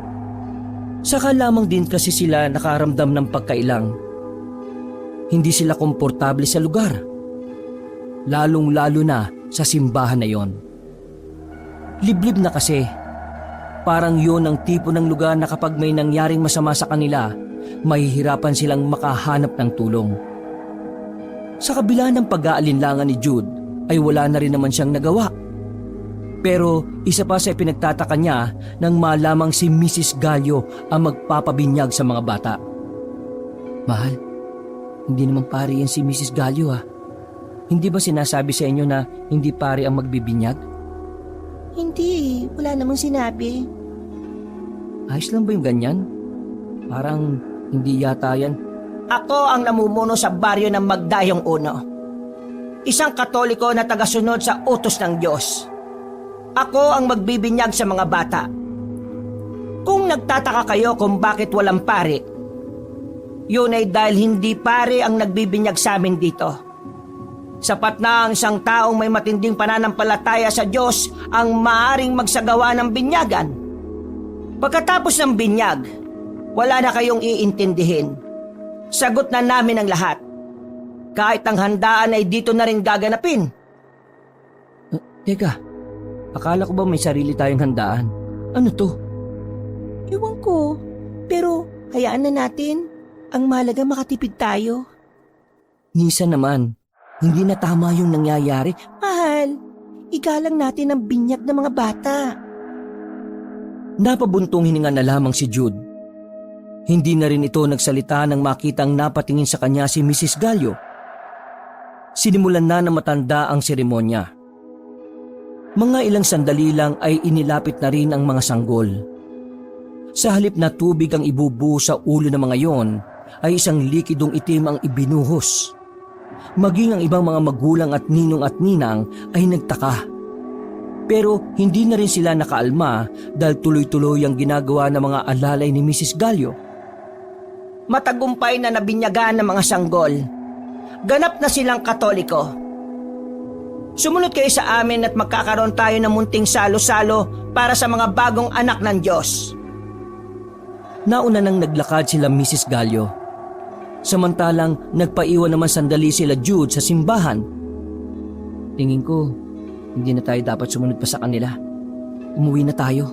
Saka lamang din kasi sila nakaramdam ng pagkailang. Hindi sila komportable sa lugar. Lalong-lalo na sa simbahan na yon. Liblib na kasi. Parang yon ang tipo ng lugar na kapag may nangyaring masama sa kanila, mahihirapan silang makahanap ng tulong. Sa kabila ng pag-aalinlangan ni Jude, ay wala na rin naman siyang nagawa. Pero isa pa sa ipinagtataka niya nang malamang si Mrs. Gallo ang magpapabinyag sa mga bata. Mahal, hindi naman pare yan si Mrs. Gallo ah. Hindi ba sinasabi sa inyo na hindi pare ang magbibinyag? Hindi, wala namang sinabi. Ayos lang ba yung ganyan? Parang hindi yata yan. Ako ang namumuno sa baryo ng Magdayong Uno. Isang Katoliko na tagasunod sa utos ng Diyos. Ako ang magbibinyag sa mga bata. Kung nagtataka kayo kung bakit walang pare, yun ay dahil hindi pare ang nagbibinyag sa amin dito. Sapat na ang isang taong may matinding pananampalataya sa Diyos ang maaring magsagawa ng binyagan. Pagkatapos ng binyag, wala na kayong iintindihin. Sagot na namin ang lahat. Kahit ang handaan ay dito na rin gaganapin. Teka, akala ko ba may sarili tayong handaan? Ano to? Iwan ko. Pero hayaan na natin. Ang mahalaga makatipid tayo. Nisa naman, hindi na tama yung nangyayari. Mahal, igalang natin ang binyag ng mga bata. Napabuntong hininga na lamang si Jude. Hindi na rin ito nagsalita nang makitang napatingin sa kanya si Mrs. Gallo. Sinimulan na ng matanda ang seremonya. Mga ilang sandali lang ay inilapit na rin ang mga sanggol. Sa halip na tubig ang ibubuo sa ulo ng mga yon, ay isang likidong itim ang ibinuhos. Maging ang ibang mga magulang at ninong at ninang ay nagtaka. Pero hindi na rin sila nakaalma dahil tuloy-tuloy ang ginagawa ng mga alalay ni Mrs. Gallo. Matagumpay na nabinyagan ng mga sanggol. Ganap na silang Katoliko. Sumunod kayo sa amin at magkakaroon tayo ng munting salo-salo para sa mga bagong anak ng Diyos. Nauna nang naglakad sila Mrs. Gallo. Samantalang nagpaiwan naman sandali sila Jude sa simbahan. Tingin ko, hindi na tayo dapat sumunod pa sa kanila. Umuwi na tayo.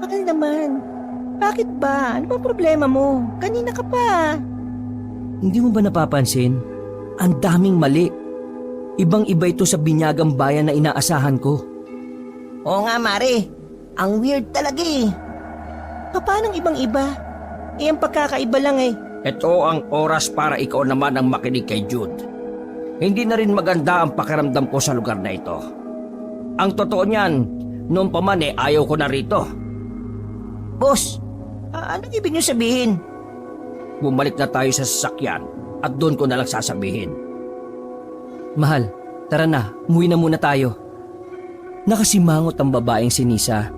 Mahal naman. Bakit ba? Ano ba problema mo? Kanina ka pa. Hindi mo ba napapansin? Ang daming mali. Ibang-iba ito sa binyagang bayan na inaasahan ko. Oo nga, Mare. Ang weird talaga eh. Paano ibang-iba? Ang pagkakaiba lang eh. Ito ang oras para ikaw naman ang makinig kay Jude. Hindi na rin maganda ang pakiramdam ko sa lugar na ito. Ang totoo niyan, noon pa man ayaw ko na rito. Boss, anong ibig niyo sabihin? Bumalik na tayo sa sasakyan at doon ko na lang sasabihin. Mahal, tara na, umuwi na muna tayo. Nakasimangot ang babaeng si Nisa.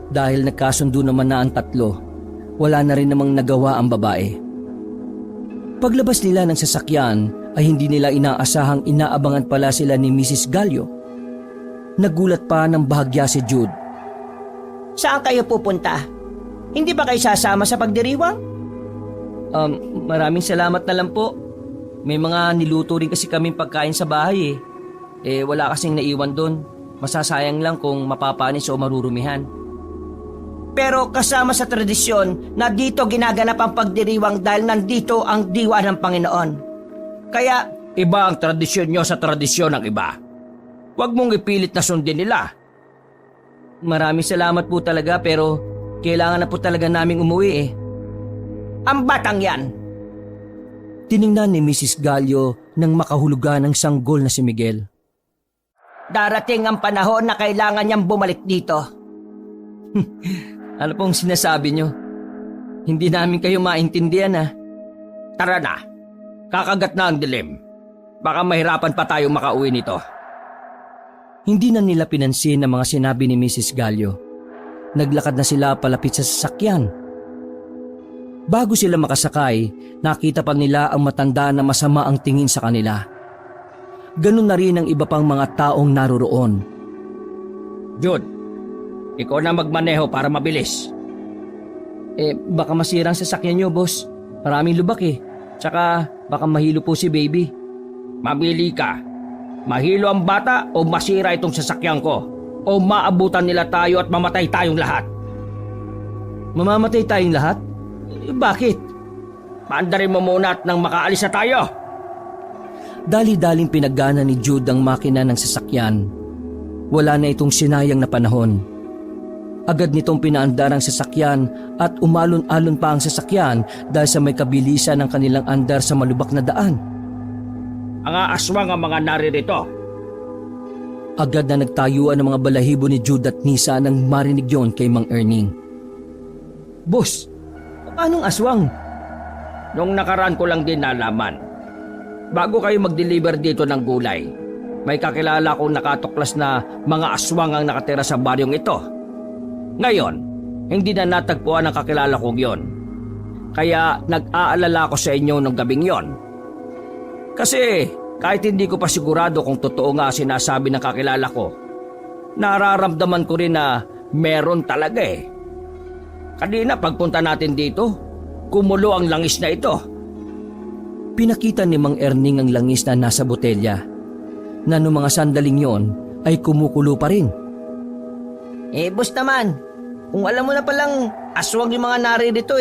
Dahil nagkasundo naman na ang tatlo, wala na rin namang nagawa ang babae. Paglabas nila ng sasakyan ay hindi nila inaasahang inaabangan pala sila ni Mrs. Gallo. Nagulat pa ng bahagya si Jude. Saan kayo pupunta? Hindi ba kayo sasama sa pagdiriwang? Maraming salamat na lang po. May mga niluto rin kasi kaming pagkain sa bahay eh. Wala kasing naiwan doon. Masasayang lang kung mapapanis o marurumihan. Pero kasama sa tradisyon na dito ginaganap ang pagdiriwang dahil nandito ang diwa ng Panginoon. Kaya iba ang tradisyon nyo sa tradisyon ng iba. Huwag mong ipilit na sundin nila. Maraming salamat po talaga pero kailangan na po talaga naming umuwi eh. Ang batang yan. Tiningnan ni Mrs. Gallo nang makahulugan ng sanggol na si Miguel. Darating ang panahon na kailangan niyang bumalik dito. Ano pong sinasabi nyo? Hindi namin kayo maintindihan ah. Tara na. Kakagat na ang dilim. Baka mahirapan pa tayong makauwi nito. Hindi na nila pinansin ang mga sinabi ni Mrs. Gallo. Naglakad na sila palapit sa sasakyan. Bago sila makasakay, nakita pa nila ang matanda na masama ang tingin sa kanila. Ganun na rin ang iba pang mga taong naroroon. Jude, ikaw na magmaneho para mabilis. Baka masira ang sasakyan nyo, boss. Maraming lubak eh. Tsaka baka mahilo po si baby. Mamili ka. Mahilo ang bata o masira itong sasakyan ko. O maabutan nila tayo at mamatay tayong lahat. Mamamatay tayong lahat? Bakit? Paandarin mo muna at nang makaalis na tayo. Dali-daling pinagana ni Jude ang makina ng sasakyan. Wala na itong sinayang na panahon. Agad nitong pinaandar ang sasakyan at umalon-alon pa ang sasakyan dahil sa may kabilisan ng kanilang andar sa malubak na daan. Ang aswang ang mga naririto. Agad na nagtayuan ang mga balahibo ni Jude at Nisa nang marinig yon kay Mang Erning. Boss, anong aswang? Nung nakaraan ko lang din nalaman. Bago kayo mag-deliver dito ng gulay, may kakilala kong nakatuklas na mga aswang ang nakatira sa baryong ito. Ngayon, hindi na natagpuan ang kakilala kong yon. Kaya nag-aalala ko sa inyo nung gabing yon. Kasi kahit hindi ko pa sigurado kung totoo nga sinasabi ng kakilala ko, nararamdaman ko rin na meron talaga eh. Kanina pagpunta natin dito, kumulo ang langis na ito. Pinakita ni Mang Erning ang langis na nasa botelya, na noong mga sandaling yon ay kumukulo pa rin. Boss naman, kung alam mo na palang aswang yung mga naririto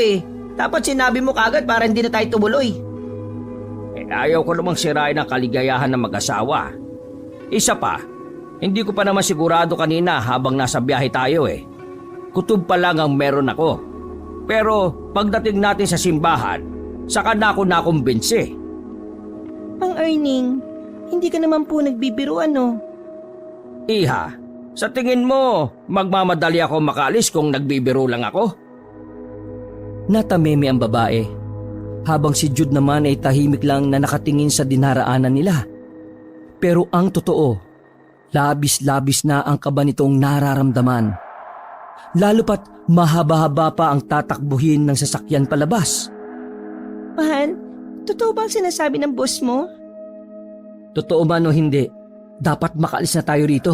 dapat sinabi mo kagad para hindi na tayo tumuloy. Ayaw ko namang sirain ang kaligayahan ng mag-asawa. Isa pa, hindi ko pa naman sigurado kanina habang nasa biyahe tayo Kutob pa lang ang meron ako. Pero pagdating natin sa simbahan, saka na ako nakumbinsi. Mang Erning, hindi ka naman po nagbibiro ano? Iha, sa tingin mo, magmamadali ako makaalis kung nagbibiro lang ako? Natameme ang babae, habang si Jude naman ay tahimik lang na nakatingin sa dinaraanan nila. Pero ang totoo, labis-labis na ang kaba nitong nararamdaman. Lalo pat mahaba-haba pa ang tatakbuhin ng sasakyan palabas. Mahal, totoo ba ang sinasabi ng boss mo? Totoo man o hindi, Dapat makaalis na tayo rito.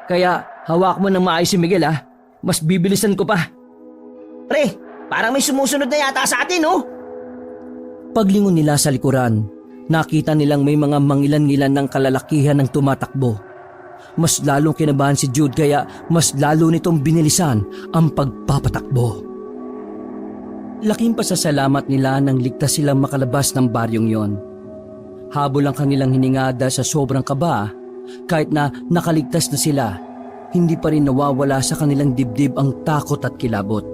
Kaya hawak mo ng maayos si Miguel ha. Mas bibilisan ko pa. Pre, parang may sumusunod na yata sa atin, oh. Paglingon nila sa likuran, nakita nilang may mga mangilan-ngilan ng kalalakihan ng tumatakbo. Mas lalong kinabahan si Jude kaya mas lalo nitong binilisan ang pagpapatakbo. Laking pasasalamat nila nang ligtas silang makalabas ng baryong yon. Habol ang kanilang hininga dahil sa sobrang kaba, kahit na nakaligtas na sila, hindi pa rin nawawala sa kanilang dibdib ang takot at kilabot.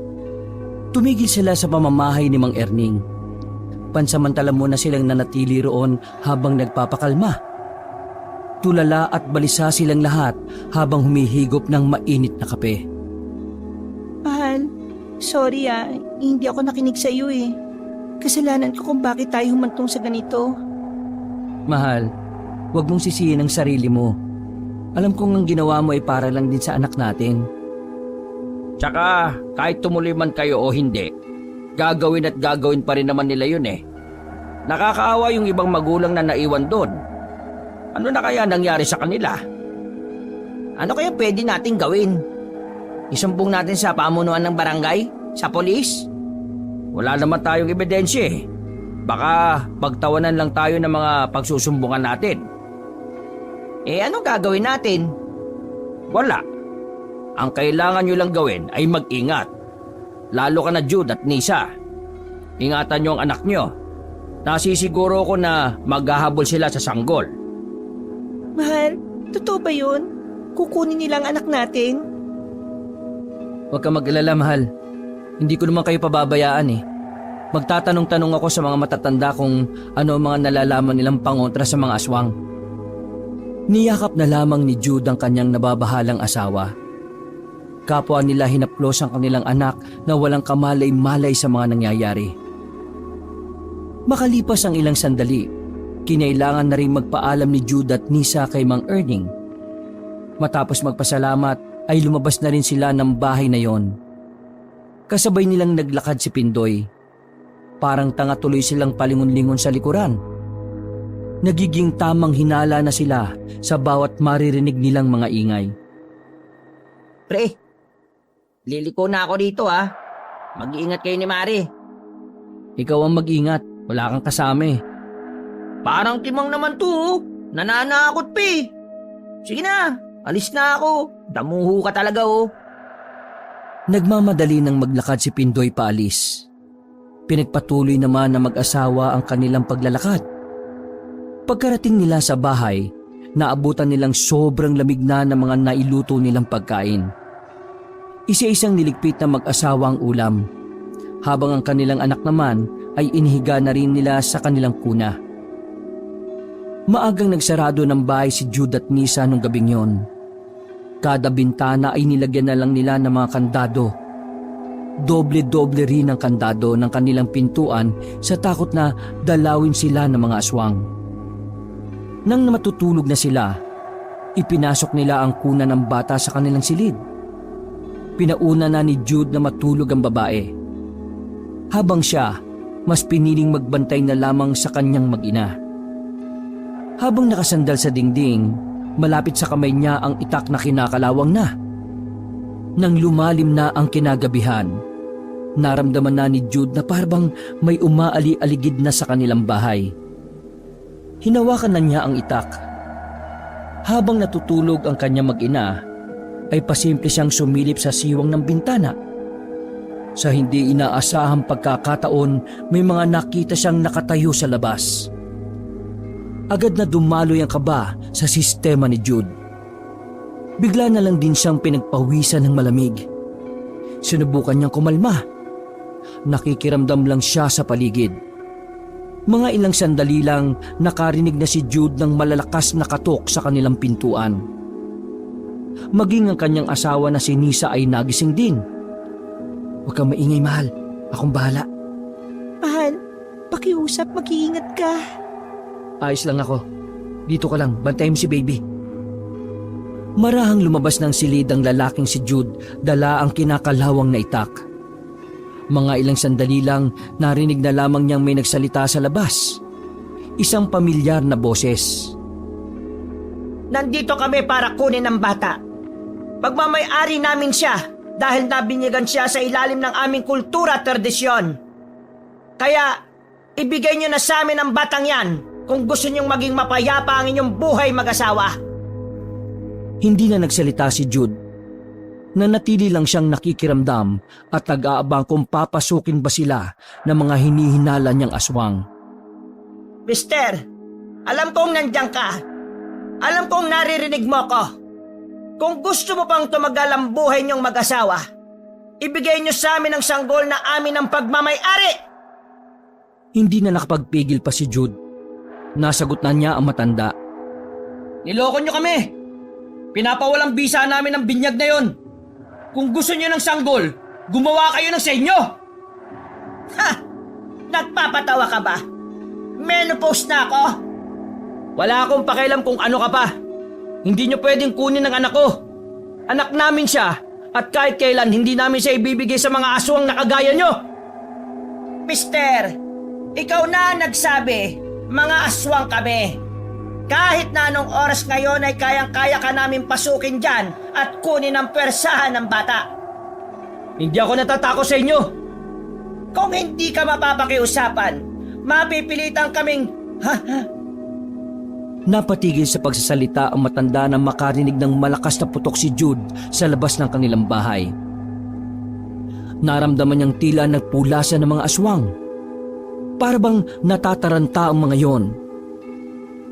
Tumigil sila sa pamamahay ni Mang Erning. Pansamantala muna silang nanatili roon habang nagpapakalma. Tulala at balisa silang lahat habang humihigop ng mainit na kape. Mahal, sorry hindi ako nakinig sa iyo eh. Kasalanan ko kung bakit tayo humantong sa ganito. Mahal, huwag mong sisihin ang sarili mo. Alam kong ang ginawa mo ay para lang din sa anak natin. Tsaka, kahit tumuloy man kayo o hindi, gagawin at gagawin pa rin naman nila yun eh. Nakakaawa yung ibang magulang na naiwan doon. Ano na kaya nangyari sa kanila? Ano kaya pwede nating gawin? Isumbong natin sa pamunuan ng barangay? Sa polis? Wala naman tayong ebidensya eh. Baka pagtawanan lang tayo ng mga pagsusumbungan natin. Eh ano gagawin natin? Wala. Ang kailangan nyo lang gawin ay mag-ingat. Lalo ka na Jude at Nisa. Ingatan nyo ang anak nyo. Nasisiguro ko na maghahabol sila sa sanggol. Mahal, totoo ba yun? Kukunin nila ang anak natin? Huwag ka mag-alala, mahal. Hindi ko naman kayo pababayaan eh. Magtatanong-tanong ako sa mga matatanda kung ano ang mga nalalaman nilang pangontra sa mga aswang. Niyakap na lamang ni Jude ang kanyang nababahalang asawa. Kapwa nila hinaplos ang kanilang anak na walang kamalay-malay sa mga nangyayari. Makalipas ang ilang sandali, kinailangan na rin magpaalam ni Jude at Nisa kay Mang Erning. Matapos magpasalamat ay lumabas na rin sila ng bahay na yon. Kasabay nilang naglakad si Pindoy. Parang tanga tuloy silang palingon-lingon sa likuran. Nagiging tamang hinala na sila sa bawat maririnig nilang mga ingay. Pre, liliko na ako dito ha. Mag-iingat kayo ni Mari. Ikaw ang mag-ingat, wala kang kasama eh. Parang timang naman to, oh. Nananakot pa eh. Sige na, alis na ako. Damuho ka talaga oh. Nagmamadali nang maglakad si Pindoy paalis. Pinagpatuloy naman na mag-asawa ang kanilang paglalakad. Pagkarating nila sa bahay, naabutan nilang sobrang lamig na ng mga nailuto nilang pagkain. Isa-isang niligpit na mag-asawa ang ulam, habang ang kanilang anak naman ay inihiga na rin nila sa kanilang kuna. Maagang nagsarado ng bahay si Jude at Nisa nung gabing yon. Kada bintana ay nilagyan na lang nila ng mga kandado. Doble-doble rin ang kandado ng kanilang pintuan sa takot na dalawin sila ng mga aswang. Nang matutulog na sila, ipinasok nila ang kuna ng bata sa kanilang silid. Pinauna na ni Jude na matulog ang babae. Habang siya, mas piniling magbantay na lamang sa kanyang mag-ina. Habang nakasandal sa dingding, malapit sa kamay niya ang itak na kinakalawang na. Nang lumalim na ang kinagabihan, naramdaman na ni Jude na parang may umaali-aligid na sa kanilang bahay. Hinawakan na niya ang itak. Habang natutulog ang kanyang mag-ina, ay pasimple siyang sumilip sa siwang ng bintana. Sa hindi inaasahang pagkakataon, may mga nakita siyang nakatayo sa labas. Agad na dumaloy ang kaba sa sistema ni Jude. Bigla na lang din siyang pinagpawisan ng malamig. Sinubukan niyang kumalma. Nakikiramdam lang siya sa paligid. Mga ilang sandali lang nakarinig na si Jude ng malalakas na katok sa kanilang pintuan. Maging ang kanyang asawa na si Nisa ay nagising din. Huwag kang maingay, mahal. Akong bahala. Mahal, pakiusap, mag-iingat ka. Ayos lang ako. Dito ka lang, bantayin mo si baby. Marahang lumabas ng silid ang lalaking si Jude, dala ang kinakalawang na itak. Mga ilang sandali lang, narinig na lamang niyang may nagsalita sa labas. Isang pamilyar na boses. nandito kami para kunin ang bata. Pagmamay-ari namin siya dahil nabinyagan siya sa ilalim ng aming kultura at tradisyon. Kaya, ibigay niyo na sa amin ang batang yan kung gusto niyong maging mapayapa ang inyong buhay mag-asawa. Hindi na nagsalita si Jude. Nanatili lang siyang nakikiramdam at nag-aabang kung papasukin ba sila ng mga hinihinala niyang aswang. Mister, alam kong nandiyan ka. Alam kong naririnig mo ko. Kung gusto mo pang tumagal ang buhay niyong mag-asawa, ibigay niyo sa amin ang sanggol na amin ang pagmamay-ari. Hindi na nakapagpigil pa si Jude. Nasagot na niya ang matanda. Niloko niyo kami. Pinapawalang bisa namin ang binyag na yon. Kung gusto niyo ng sanggol, gumawa kayo ng sa inyo. Ha! Nagpapatawa ka ba? Menopause na ako. Wala akong pakialam kung ano ka pa. Hindi niyo pwedeng kunin ang anak ko. Anak namin siya at kahit kailan hindi namin siya ibibigay sa mga aswang na kagaya niyo. Mister, ikaw na nagsabi, mga aswang kami. Kahit na anong oras ngayon ay kayang-kaya ka namin pasukin dyan at kunin ang pwersahan ng bata. Hindi ako natatakot sa inyo. Kung hindi ka mapapakiusapan, mapipilitan kaming... Napatigil sa pagsasalita ang matanda nang makarinig ng malakas na putok si Jude sa labas ng kanilang bahay. Naramdaman niyang tila nagpulasan ng mga aswang. Para bang natataranta ang mga yon.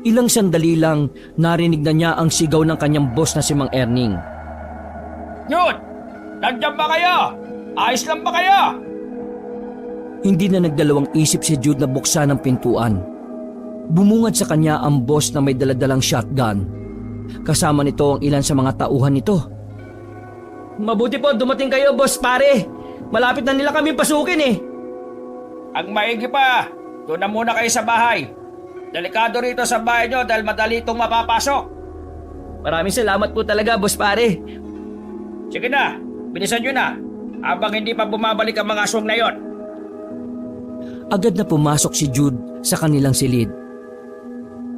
Ilang sandali lang narinig na niya ang sigaw ng kanyang boss na si Mang Erning. Jude! Nandiyan ba kayo? Ayos lang ba kayo? Hindi na nagdalawang isip si Jude na buksan ang pintuan. Bumungad sa kanya ang boss na may daladalang shotgun. Kasama nito ang ilan sa mga tauhan nito. Mabuti po dumating kayo, boss pare. Malapit na nila kami pasukin eh. Ang maigi pa, doon na muna kayo sa bahay. Delikado rito sa bahay nyo dahil madali itong mapapasok. Maraming salamat po talaga, boss pare. Sige na, bilisan nyo na. Habang hindi pa bumabalik ang mga aswang na yon. Agad na pumasok si Jude sa kanilang silid.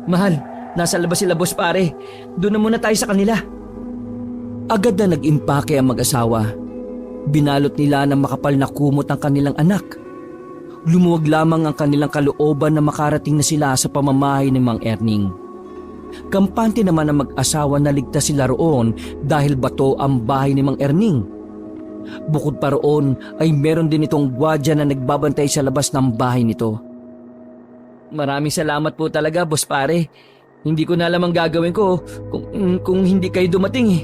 Mahal, nasa labas sila, boss pare. Doon na muna tayo sa kanila. Agad na nag-impake ang mag-asawa. Binalot nila ng makapal na kumot ang kanilang anak. Lumuwag lamang ang kanilang kalooban na makarating na sila sa pamamahay ni Mang Erning. Kampante naman ang mag-asawa na ligtas sila roon dahil bato ang bahay ni Mang Erning. Bukod pa roon ay meron din itong gwadya na nagbabantay sa labas ng bahay nito. Maraming salamat po talaga, boss pare. Hindi ko na alam ang gagawin ko kung hindi kayo dumating eh.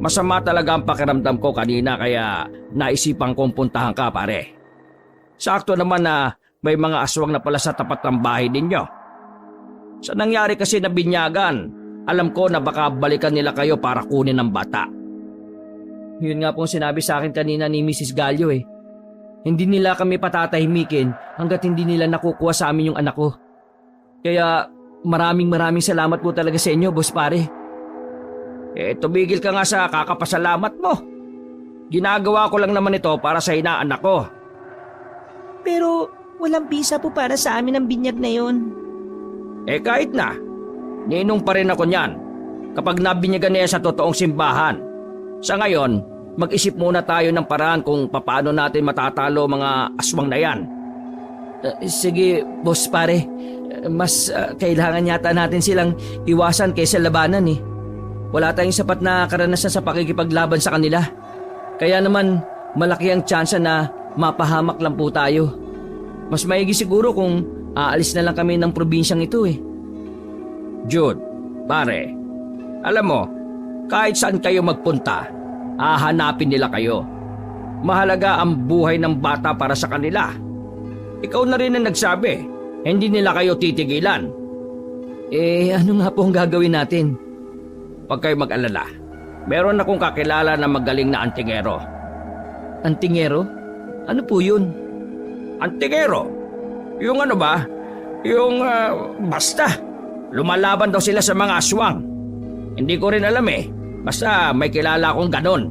Masama talaga ang pakiramdam ko kanina kaya naisipan kong puntahan ka, pare. Sakto naman na may mga aswang na pala sa tapat ng bahay ninyo. Sa nangyari kasi na binyagan, alam ko na baka balikan nila kayo para kunin ang bata. Yun nga pong sinabi sa akin kanina ni Mrs. Gallo eh. Hindi nila kami patatahimikin hanggat hindi nila nakukuha sa amin yung anak ko. Kaya maraming salamat po talaga sa inyo, boss pare. Tumigil ka nga sa kakapasalamat mo. Ginagawa ko lang naman ito para sa inaanak ko. Pero walang bisa po para sa amin ang binyag na yon. Kahit na, ninong pa rin ako niyan kapag nabinyagan niya sa totoong simbahan. Sa ngayon, mag-isip muna tayo ng paraan kung paano natin matatalo mga aswang na yan. Sige, boss pare. Mas kailangan yata natin silang iwasan kaysa labanan eh. Wala tayong sapat na karanasan sa pakikipaglaban sa kanila. Kaya naman, malaki ang tsansa na mapahamak lang po tayo. Mas maigi siguro kung aalis na lang kami ng probinsyang ito eh. Jude, pare, alam mo, kahit saan kayo magpunta, hahanapin nila kayo. Mahalaga ang buhay ng bata para sa kanila. Ikaw na rin ang nagsabi, hindi nila kayo titigilan. Ano nga po ang gagawin natin? Huwag kayo mag-alala. Meron akong kakilala na magaling na antingero. Antingero? Ano po yun? Antingero? Yung ano ba? Yung basta. Lumalaban daw sila sa mga aswang. Hindi ko rin alam eh. Basta may kilala akong ganon.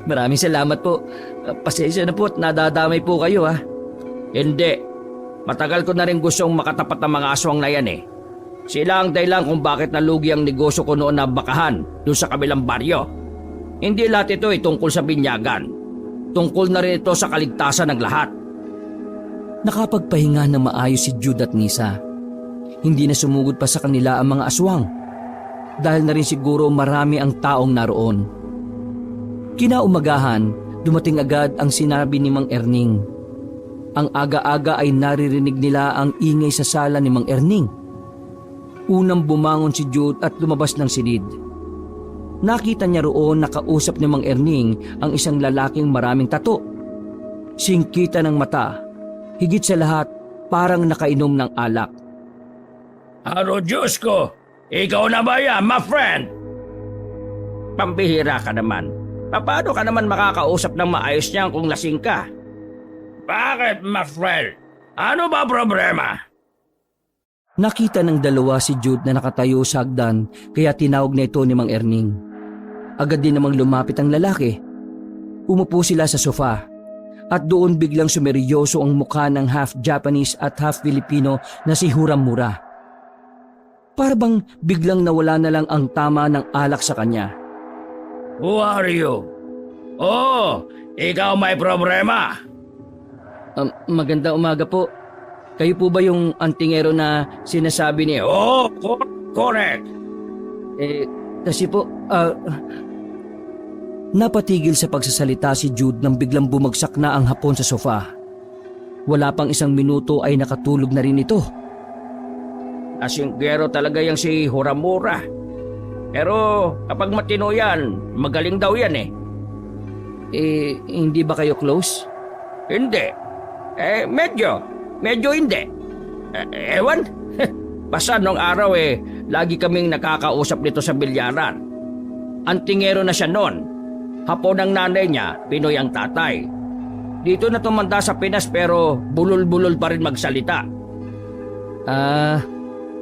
Maraming salamat po. Pasensya na po at nadadamay po kayo ha. Hindi. Matagal ko na rin gustong makatapat ng mga aswang na yan eh. Sila ang dahilan kung bakit nalugi ang negosyo ko noon na bakahan doon sa kabilang baryo. Hindi lahat ito ay tungkol sa binyagan. Tungkol na rin ito sa kaligtasan ng lahat. Nakapagpahinga ng maayos si Jude at Nisa. Hindi na sumugod pa sa kanila ang mga aswang. Dahil na rin siguro marami ang taong naroon. Kinaumagahan, dumating agad ang sinabi ni Mang Erning. Ang aga-aga ay naririnig nila ang ingay sa sala ni Mang Erning. Unang bumangon si Jude at lumabas ng silid. Nakita niya roon nakausap ni Mang Erning ang isang lalaking maraming tato. Singkita ng mata, higit sa lahat parang nakainom ng alak. Aro Diyos ko, ikaw na ba yan, my friend? Pambihira ka naman. Paano ka naman makakausap ng maayos niyan kung lasing ka? Bakit, my friend? Ano ba problema? Nakita ng dalawa si Jude na nakatayo sa hagdan kaya tinawag na ito ni Mang Erning. Agad din namang lumapit ang lalaki. Umupo sila sa sofa at doon biglang sumeryoso ang mukha ng half Japanese at half Filipino na si Huramura. Para bang biglang nawala na lang ang tama ng alak sa kanya. Who are you? Oh, ikaw may problema. Magandang umaga po. Kayo po ba yung antingero na sinasabi niya? Oh, correct. Kasi po, napatigil sa pagsasalita si Jude nang biglang bumagsak na ang hapon sa sofa. Wala pang isang minuto ay nakatulog na rin ito. Asingkero talaga yang si Huramura. Pero kapag matino yan, magaling daw yan eh. Hindi ba kayo close? Hindi. Medyo hindi. Ewan. Basta nung araw lagi kaming nakakausap nito sa bilyaran. Antingero na siya noon. Hapon ang nanay niya, Pinoy ang tatay. Dito na tumanda sa Pinas pero bulol-bulol pa rin magsalita.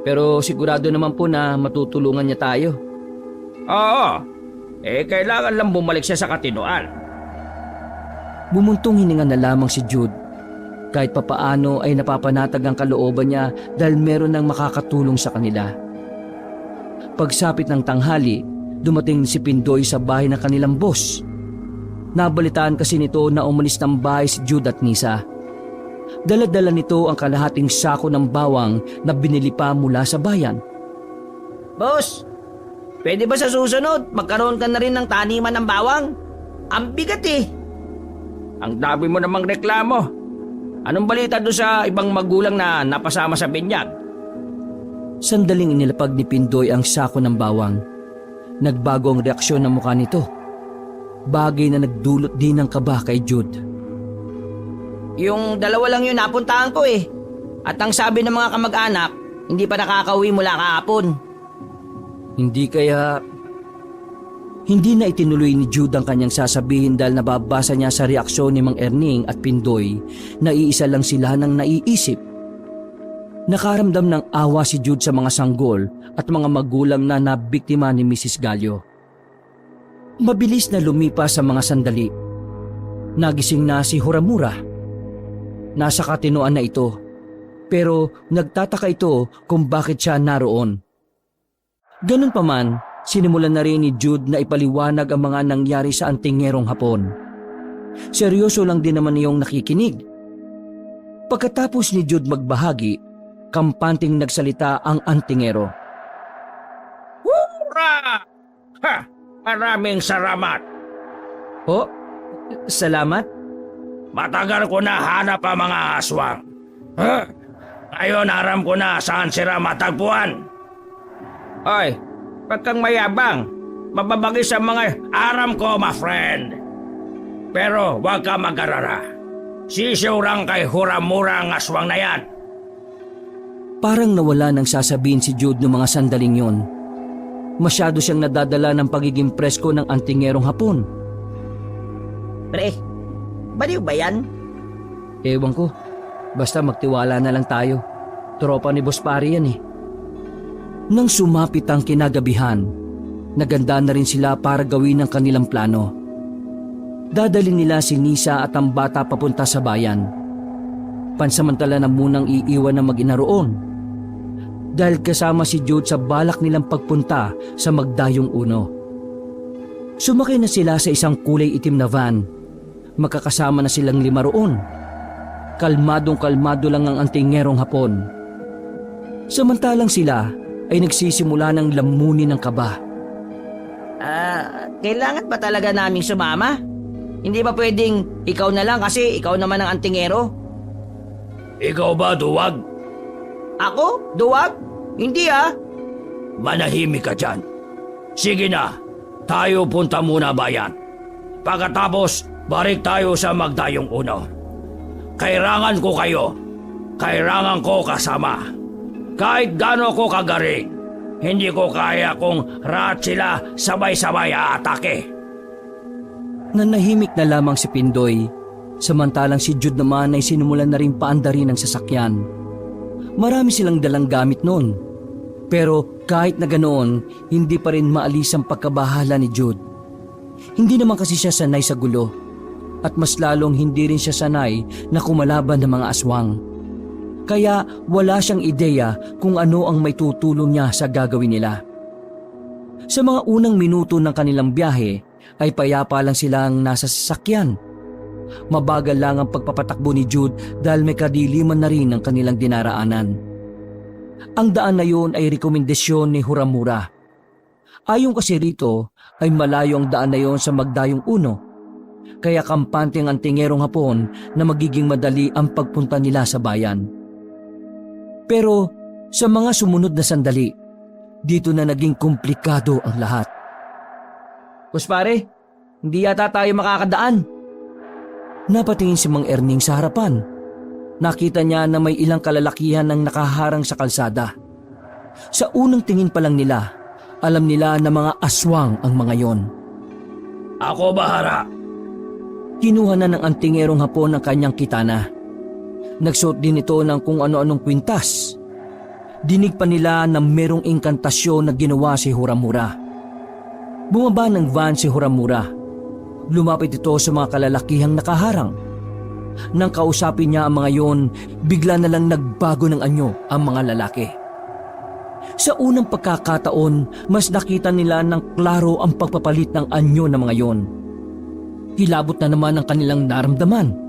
Pero sigurado naman po na matutulungan niya tayo. Oo. Kailangan lang bumalik siya sa katinoan. Bumuntong hininga na lamang si Jude. Kahit papaano ay napapanatag ang kalooban niya dahil meron nang makakatulong sa kanila. Pagsapit ng tanghali, dumating si Pindoy sa bahay ng kanilang boss. Nabalitaan kasi nito na umalis ng bahay si Jude at Nisa. Dala-dala nito ang kalahating sako ng bawang na binili pa mula sa bayan. Boss, pwede ba sa susunod magkaroon ka na rin ng taniman ng bawang? Ang bigat eh. Ang dami mo namang reklamo. Anong balita doon sa ibang magulang na napasama sa binyag? Sandaling inilapag ni Pindoy ang sako ng bawang. Nagbago ang reaksyon ng mukha nito. Bagay na nagdulot din ng kaba kay Jude. Yung dalawa lang yun napuntahan ko eh. At ang sabi ng mga kamag-anak, hindi pa nakakauwi mula kahapon. Hindi na itinuloy ni Jude ang kanyang sasabihin dahil nababasa niya sa reaksyon ni Mang Erning at Pindoy na iisa lang sila ng naiisip. Nakaramdam ng awa si Jude sa mga sanggol at mga magulang na nabiktima ni Mrs. Gallo. Mabilis na lumipas sa mga sandali. Nagising na si Huramura. Nasa katinoan na ito, pero nagtataka ito kung bakit siya naroon. Ganun pa man, sinimulan na rin ni Jude na ipaliwanag ang mga nangyari sa antingerong hapon. Seryoso lang din naman niyong nakikinig. Pagkatapos ni Jude magbahagi, kampanting nagsalita ang antingero. Hurra! Ha! Maraming salamat. Oh, salamat? Matagal ko na hanap ang mga aswang. Ngayon aram ko na saan sila matagpuan. Hoy, wag kang mayabang. Mababagis ang mga aram ko, my friend. Pero wag ka mag-alala. Sisiurang kay Huramura ang aswang na yan. Parang nawala ng sasabihin si Jude noong mga sandaling yon. Masyado siyang nadadala ng pagiging presko ng antingerong hapon. Pre, baliw ba yan? Ewan ko, basta magtiwala na lang tayo. Tropa ni Boss Pari yan eh. Nang sumapit ang kinagabihan, naganda na rin sila para gawin ang kanilang plano. Dadalhin nila si Nisa at ang bata papunta sa bayan. Pansamantala na munang iiwan ng mag-ina roon. dahil kasama si Jude sa balak nilang pagpunta sa Magdayong Uno. Sumakay na sila sa isang kulay itim na van. Magkakasama na silang 5 roon. Kalmadong-kalmado lang ang antingerong Hapon. Samantalang sila ay nagsisimula ng lamunin ng kaba. Kailangan ba talaga naming sumama? Hindi ba pwedeng ikaw na lang kasi ikaw naman ang antingero? Ikaw ba, Duwag? Ako? Duwag? Hindi Manahimik ka dyan. Sige na, tayo punta muna bayan. Pagkatapos, balik tayo sa Magdayong Uno. Kailangan ko kayo. Kailangan ko kasama. Kahit gaano ko kagaling, hindi ko kaya kung lahat sila sabay-sabay aatake. Nanahimik na lamang si Pindoy, samantalang si Jude naman ay sinumulan na rin paandarin ng sasakyan. Marami silang dalang gamit noon, pero kahit na ganoon, hindi pa rin maalis ang pagkabahala ni Jude. Hindi naman kasi siya sanay sa gulo, at mas lalong hindi rin siya sanay na kumalaban ng mga aswang. Kaya wala siyang ideya kung ano ang may tutulong niya sa gagawin nila. Sa mga unang minuto ng kanilang biyahe ay payapa lang silang nasa sasakyan. Mabagal lang ang pagpapatakbo ni Jude dahil may kadiliman na rin ang kanilang dinaraanan. Ang daan na yun ay rekomendasyon ni Huramura. Ayon kasi rito ay malayo ang daan na yun sa Magdayong Uno. Kaya kampante ang antingerong Hapon na magiging madali ang pagpunta nila sa bayan. Pero sa mga sumunod na sandali, dito na naging komplikado ang lahat. Kuspare, hindi yata tayo makakadaan. Napatingin si Mang Erning sa harapan. Nakita niya na may ilang kalalakihan ang nakaharang sa kalsada. Sa unang tingin pa lang nila, alam nila na mga aswang ang mga yon. Ako bahara. Kinuha na ng antingerong Hapon ang kanyang kitana. Nagsuot din ito ng kung ano-anong kwintas. Dinig pa nila na merong inkantasyon na ginawa si Huramura. Bumaba ng van si Huramura. Lumapit ito sa mga kalalakihang nakaharang. Nang kausapin niya ang mga yon, bigla na lang nagbago ng anyo ang mga lalaki. Sa unang pagkakataon, mas nakita nila ng klaro ang pagpapalit ng anyo ng mga yon. Hilabot na naman ang kanilang naramdaman.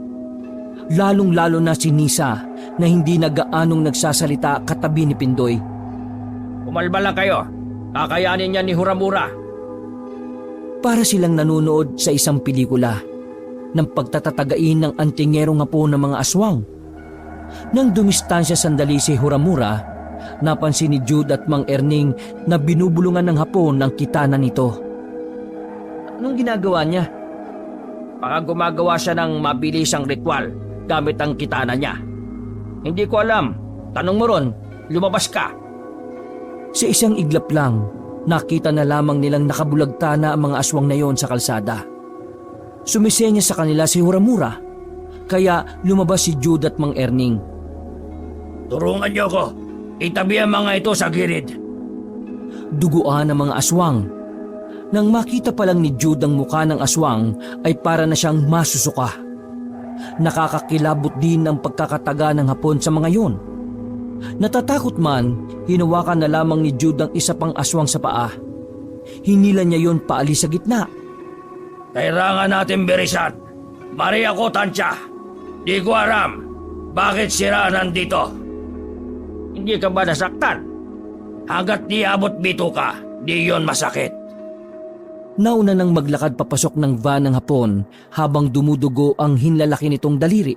Lalong-lalo na si Nisa na hindi na gaanong nagsasalita katabi ni Pindoy. Umalma lang kayo. Kakayanin niya ni Huramura. Para silang nanonood sa isang pelikula ng pagtatatagain ng antingerong Hapon ng mga aswang. Nang dumistansya sandali si Huramura, napansin ni Jude at Mang Erning na binubulungan ng Hapon ang kitana nito. Anong ginagawa niya? Baka gumagawa siya ng mabilisang ritual gamit ang kitana niya. Hindi ko alam. Tanong mo ron, lumabas ka. Sa isang iglap lang, nakita na lamang nilang nakabulagta na ang mga aswang na yon sa kalsada. Sumisenya sa kanila si Huramura, kaya lumabas si Jude at Mang Erning. Turungan niyo ko. Itabi ang mga ito sa gilid. Duguan ang mga aswang. Nang makita pa lang ni Jude ang mukha ng aswang ay para na siyang masusuka. Nakakakilabot din ang pagkakataga ng Hapon sa mga yon. Natatakot man, hinawakan na lamang ni Jude ang isa pang aswang sa paa. Hinila niya yon paalis sa gitna. Kailangan natin berisan. Maria ko tansya. Di ko alam. Bakit sila nandito? Hindi ka ba nasaktan? Hanggat di abot bito ka, di yon masakit. Nauna nang maglakad papasok ng van ng Hapon habang dumudugo ang hinlalaki nitong daliri.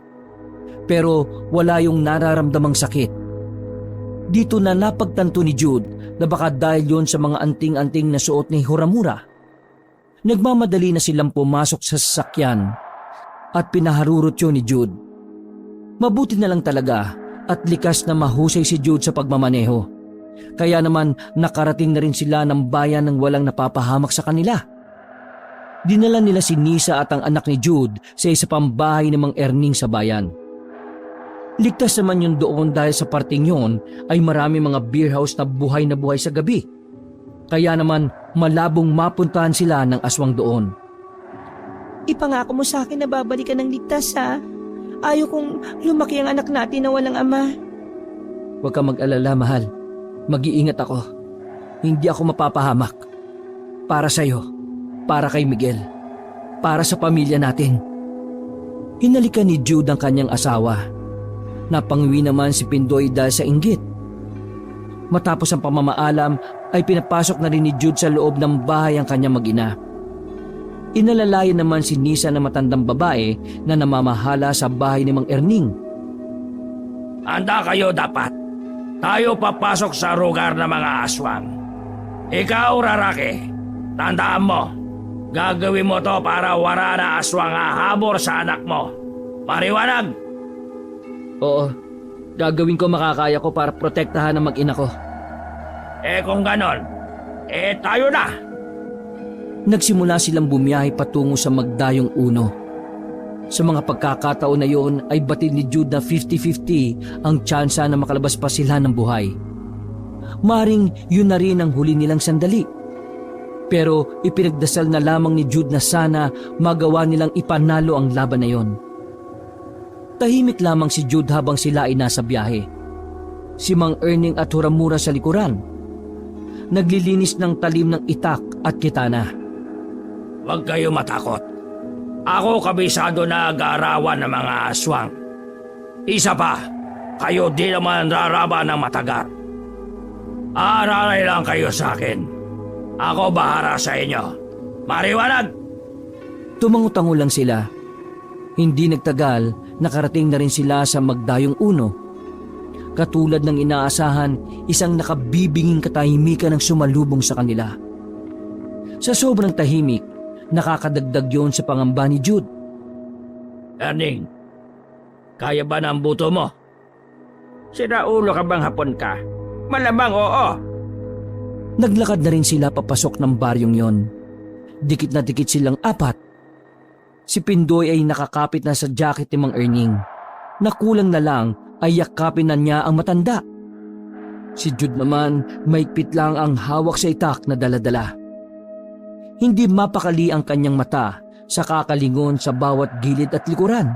Pero wala yung nararamdamang sakit. Dito na napagtanto ni Jude na baka dahil yon sa mga anting-anting na suot ni Huramura. Nagmamadali na silang pumasok sa sasakyan at pinaharurot yun ni Jude. Mabuti na lang talaga at likas na mahusay si Jude sa pagmamaneho. Kaya naman nakarating na rin sila ng bayan ng walang napapahamak sa kanila. Dinala nila si Nisa at ang anak ni Jude sa isa pang bahay ng Mang Erning sa bayan. Ligtas naman yun doon dahil sa parting yun ay marami mga beer house na buhay sa gabi. Kaya naman malabong mapuntahan sila ng aswang doon. Ipangako mo sa akin na babalik ka ng ligtas, ha? Ayaw kong lumaki ang anak natin na walang ama. Huwag ka mag-alala, mahal. Mag-iingat ako. Hindi ako mapapahamak. Para sa'yo, para kay Miguel, para sa pamilya natin. Hinalikan ni Jude ang kanyang asawa. Napangiwi naman si Pindoy dahil sa inggit. Matapos ang pamamaalam ay pinapasok na rin ni Jude sa loob ng bahay ang kanyang mag-ina. Inalalayan naman si Nisa na matandang babae na namamahala sa bahay ni Mang Erning. Handa kayo dapat. Tayo papasok sa lugar ng mga aswang. Ikaw, Raraki, tandaan mo, gagawin mo to para wala na aswang hahabor sa anak mo. Pariwanag! Oo, gagawin ko makakaya ko para protektahan ang mag-ina ko. Kung ganon, tayo na! Nagsimula silang bumiyahe patungo sa Magdayong Uno. Sa mga pagkakataon na yun ay batid ni Jude na 50-50 ang tsansa na makalabas pa sila ng buhay. Maring yun na rin ang huli nilang sandali. Pero ipinagdasal na lamang ni Jude na sana magawa nilang ipanalo ang laban na yon. Tahimik lamang si Jude habang sila ay nasa biyahe. Si Mang Erning at Huramura sa likuran. Naglilinis ng talim ng itak at kitana. Huwag kayo matakot. Ako kabisado naag-aarawan ng mga aswang. Isa pa, kayo di naman raraban ng matagar. Aaralay lang kayo sa akin. Ako bahara sa inyo. Mariwanag! Tumangutango lang sila. Hindi nagtagal, nakarating na rin sila sa Magdayong Uno. Katulad ng inaasahan, isang nakabibinging katahimikan ang sumalubong sa kanila. Sa sobrang tahimik, nakakadagdag yon sa pangamba ni Jude. Erning, kaya ba ng buto mo? Sinaulo ka bang hapon ka? Malamang oo. Naglakad na rin sila papasok ng baryong yon. Dikit na dikit silang apat. Si Pindoy ay nakakapit na sa jacket ni Mang Erning. Nakulang na lang ay yakapin na niya ang matanda. Si Jude naman maigpit lang ang hawak sa itak na daladala. Hindi mapakali ang kanyang mata sa kakalingon sa bawat gilid at likuran.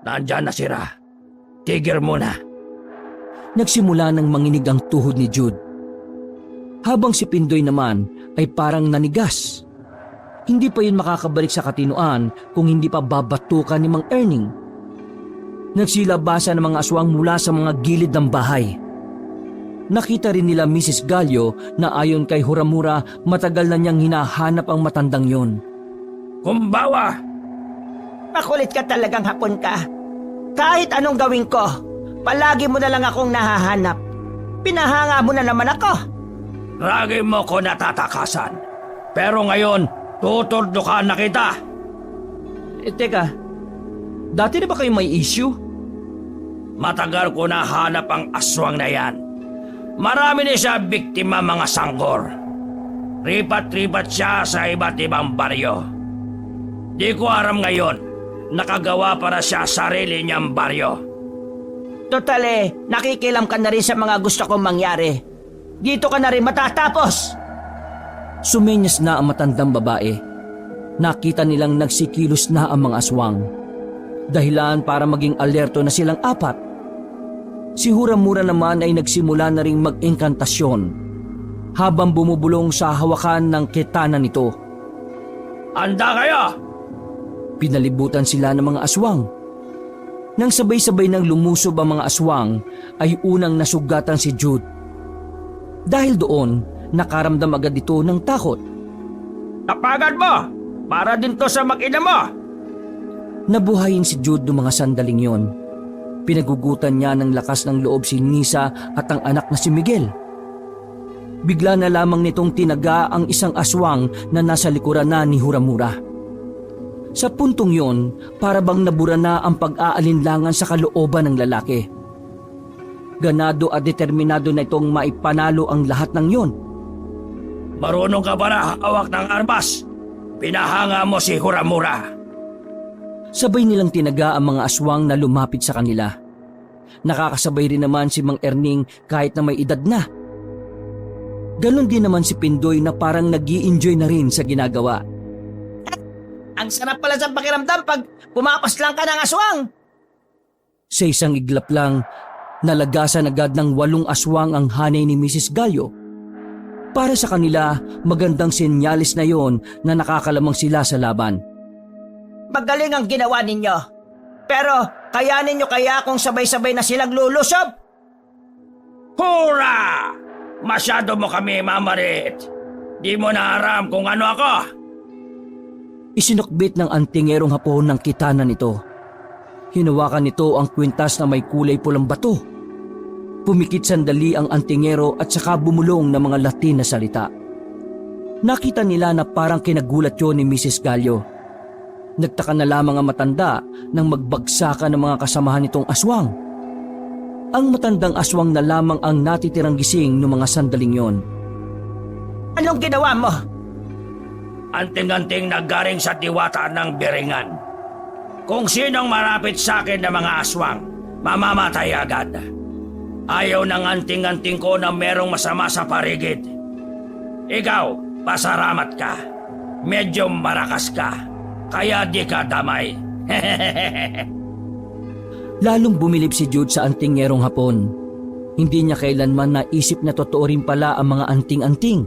Nandyan na sila. Tigil muna. Nagsimula ng manginig ang tuhod ni Jude. Habang si Pindoy naman ay parang nanigas. Hindi pa yun makakabalik sa katinoan kung hindi pa babatukan ni Mang Erning. Nagsilabasa ng mga aswang mula sa mga gilid ng bahay. Nakita rin nila Mrs. Gallo na ayon kay Huramura matagal na niyang hinahanap ang matandang yon. Kumbawa! Makulit ka talagang hapon ka. Kahit anong gawin ko, palagi mo na lang akong nahahanap. Pinahanga mo na naman ako. Lagi mo ko natatakasan. Pero ngayon, tuturdukan na kita. Teka, dati na ba kayo may issue? Matagal ko na hanap ang aswang na yan. Marami na siya biktima mga sanggor. Ripat-ripat siya sa iba't ibang baryo. Di ko aram ngayon, nakagawa para siya sarili niyang baryo. Totale, nakikilam ka na rin sa mga gusto kong mangyari. Dito ka na rin matatapos. Sumenyas na ang matandang babae. Nakita nilang nagsikilos na ang mga aswang. Dahilan para maging alerto na silang apat. Si Huramura naman ay nagsimula na ring mag-engkantasyon habang bumubulong sa hawakan ng kitana nito. Handa kayo! Pinalibutan sila ng mga aswang. Nang sabay-sabay nang lumusob ang mga aswang ay unang nasugatan si Jude. Dahil doon, nakaramdam agad ito ng takot. Tapagan mo! Para din to sa mag-ina mo! Nabuhayin si Jude noong mga sandaling yon. Pinagugutan niya ng lakas ng loob si Nisa at ang anak na si Miguel. Bigla na lamang nitong tinaga ang isang aswang na nasa likuran na ni Huramura. Sa puntong yon, para bang nabura na ang pag-aalinlangan sa kalooban ng lalaki. Ganado at determinado na itong maipanalo ang lahat ng yon. Marunong ka ba na hawak ng armas? Pinahanga mo si Huramura. Sabay nilang tinaga ang mga aswang na lumapit sa kanila. Nakakasabay rin naman si Mang Erning kahit na may edad na. Ganon din naman si Pindoy na parang nag-i-enjoy na rin sa ginagawa. Ang sarap pala sa pakiramdam pag pumapas lang ka ng aswang. Sa isang iglap lang, Nalagasan agad ng 8 aswang ang hanay ni Mrs. Gallo. Para sa kanila, magandang senyalis na yon na nakakalamang sila sa laban. Magaling ang ginawa ninyo. Pero kayanin nyo kaya kung sabay-sabay na silang lulusob? Hura! Masyado mo kami mamarit. Di mo na aram kung ano ako. Isinukbit ng antingerong Hapon ng kitanan nito. Hinawakan nito ang kwintas na may kulay pulang bato. Pumikit sandali ang antingero at saka bumulong ng mga Latin na salita. Nakita nila na parang kinagulat yun ni Mrs. Gallo. Nagtaka na lamang ang matanda nang magbagsakan ng mga kasamahan nitong aswang. Ang matandang aswang na lamang ang natitirang gising ng mga sandaling yon. Anong ginawa mo? Anting-anting naggaring sa diwata ng Beringan. Kung sinong marapit sa akin ng mga aswang, mamamatay agad. Ayaw ng anting-anting ko na merong masama sa paligid. Ikaw, pasaramat ka. Medyo marakas ka, kaya di ka damay. Lalong bumilib si Jude sa antingerong Hapon. Hindi niya kailanman naisip na totoo rin pala ang mga anting-anting.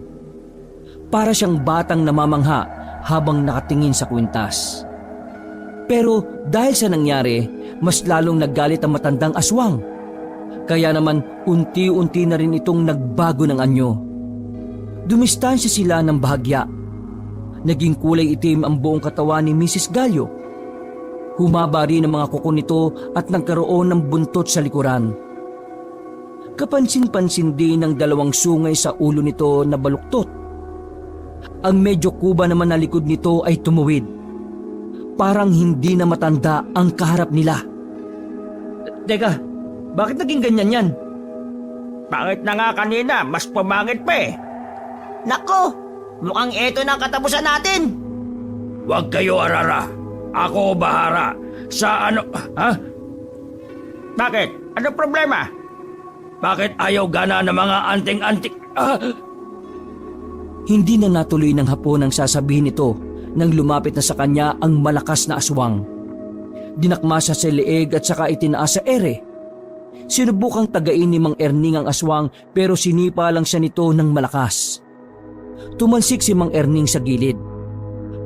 Para siyang batang namamangha habang nakatingin sa kwintas. Pero dahil sa nangyari, mas lalong naggalit ang matandang aswang. Kaya naman unti-unti na rin itong nagbago ng anyo. Dumistansya sila ng bahagya. Naging kulay itim ang buong katawan ni Mrs. Gallo. Humaba rin ang mga kuko nito at nagkaroon ng buntot sa likuran. Kapansin-pansin din ang 2 sungay sa ulo nito na baluktot. Ang medyo kuba naman na likod nito ay tumuwid. Parang hindi na matanda ang kaharap nila. Teka, bakit naging ganyan yan? Pangit na nga kanina, mas pumangit pa eh. Nako, mukhang eto na ang katapusan natin. Huwag kayo arara. Ako bahara. Sa ano... Ha? Bakit? Ano problema? Bakit ayaw gana ng mga anting-anting... Hindi na natuloy ng Hapon ang sasabihin nito nang lumapit na sa kanya ang malakas na aswang. Dinakma siya sa leeg at saka itinaas sa ere. Sinubukang tagain ni Mang Erning ang aswang pero sinipa lang siya nito ng malakas. Tumansik si Mang Erning sa gilid.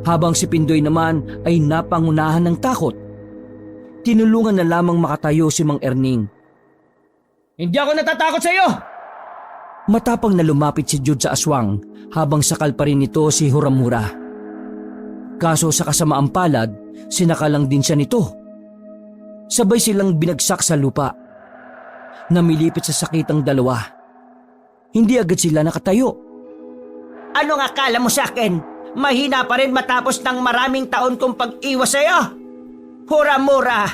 Habang si Pindoy naman ay napangunahan ng takot. Tinulungan na lamang makatayo si Mang Erning. Hindi ako natatakot sa iyo! Matapang na lumapit si Jude sa aswang habang sakal pa rin nito si Huramura. Kaso sa kasamaang palad, sinakalang din siya nito. Sabay silang binagsak sa lupa. Namilipit sa sakit ang 2. Hindi agad sila nakatayo. Anong akala mo sa akin? Mahina pa rin matapos ng maraming taon kong pag-iwas sa iyo? Huramura,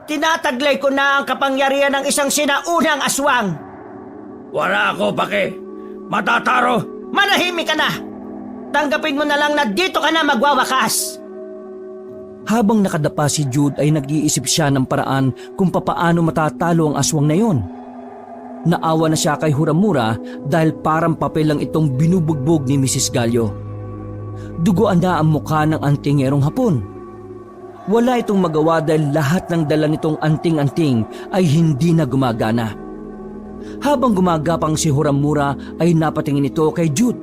tinataglay ko na ang kapangyarihan ng isang sinaunang aswang. Wala ako pake. Matataro. Manahimik ka na! Tanggapin mo na lang na dito ka na magwawakas. Habang nakadapa si Jude ay nag-iisip siya ng paraan kung papaano matatalo ang aswang na yon. Naawa na siya kay Huramura dahil parang papel lang itong binubugbog ni Mrs. Gallo. Duguan na ang mukha ng antingerong Hapon. Wala itong magawa dahil lahat ng dala nitong anting-anting ay hindi na gumagana. Habang gumagapang si Huramura ay napatingin ito kay Jude.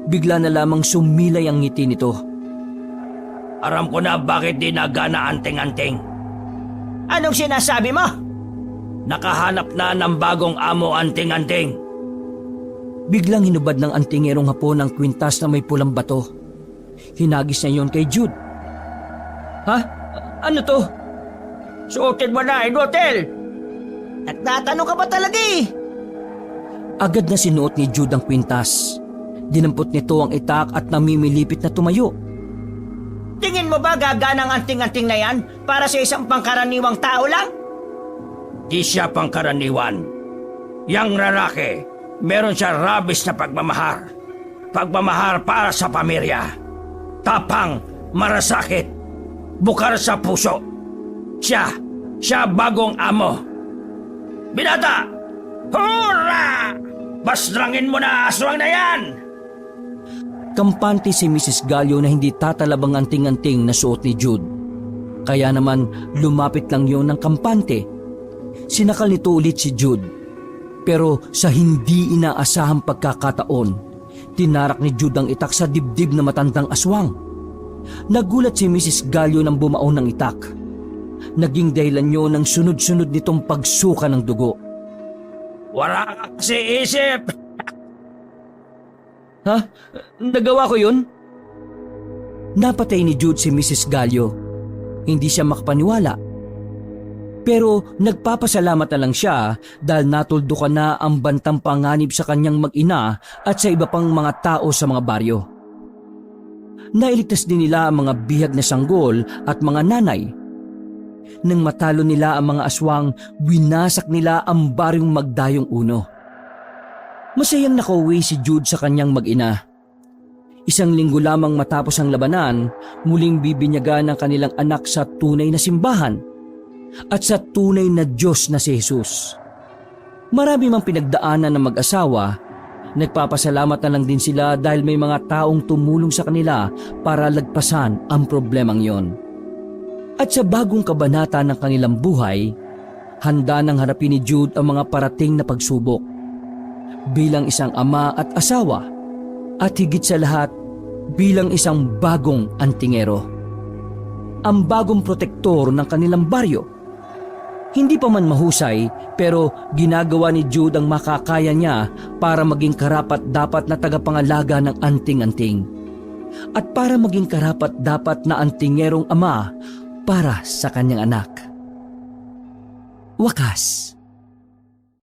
Bigla na lamang sumilay ang ngiti nito. Aram ko na bakit di nagana anting-anting. Anong sinasabi mo? Nakahanap na ng bagong amo anting-anting. Biglang hinubad ng antingerong Hapon ang kwintas na may pulang bato. Hinagis niya yon kay Jude. Ha? Ano to? Suotin mo na, Inotel! Nagtatanong ka ba talaga eh? Agad na sinuot ni Jude ang kwintas. Dinampot nito ang itak at namimilipit na tumayo. Tingin mo ba gagana ang anting-anting na yan para sa isang pangkaraniwang tao lang? Di siya pangkaraniwan. Yang lalaki, meron siya rabis na pagmamahal. Pagmamahal para sa pamilya. Tapang, marasakit, bukar sa puso. Siya bagong amo. Binata! Hurra! Baslangin mo na aswang na yan! Kampante si Mrs. Gallo na hindi tatalabang anting-anting na suot ni Jude. Kaya naman lumapit lang yon ng kampante. sinakal nito ulit si Jude. Pero sa hindi inaasahang pagkakataon, tinarak ni Jude ang itak sa dibdib na matandang aswang. Nagulat si Mrs. Gallo nang bumaon ng itak. Naging dahilan yun ng sunod-sunod nitong pagsuka ng dugo. Wala ka kasi isip! Ha? Nagawa ko yun? Napatay ni Jude si Mrs. Gallo. Hindi siya makapaniwala. Pero nagpapasalamat na lang siya dahil natuldukan na ang bantang panganib sa kanyang mag-ina at sa iba pang mga tao sa mga baryo. Nailigtas din nila ang mga bihag na sanggol at mga nanay. Nang matalo nila ang mga aswang, winasak nila ang baryong Magdayong Uno. Masayang nakauwi si Jude sa kanyang mag-ina. Isang linggo lamang matapos ang labanan, muling bibinyagan ang kanilang anak sa tunay na simbahan at sa tunay na Diyos na si Jesus. Marami mang pinagdaanan ng mag-asawa, nagpapasalamat na lang din sila dahil may mga taong tumulong sa kanila para lagpasan ang problemang yon. At sa bagong kabanata ng kanilang buhay, handa nang harapin ni Jude ang mga parating na pagsubok. Bilang isang ama at asawa, at higit sa lahat, bilang isang bagong antingero. Ang bagong protektor ng kanilang baryo. Hindi pa man mahusay, pero ginagawa ni Jude ang makakaya niya para maging karapat-dapat na tagapangalaga ng anting-anting. At para maging karapat-dapat na antingerong ama para sa kanyang anak. Wakas.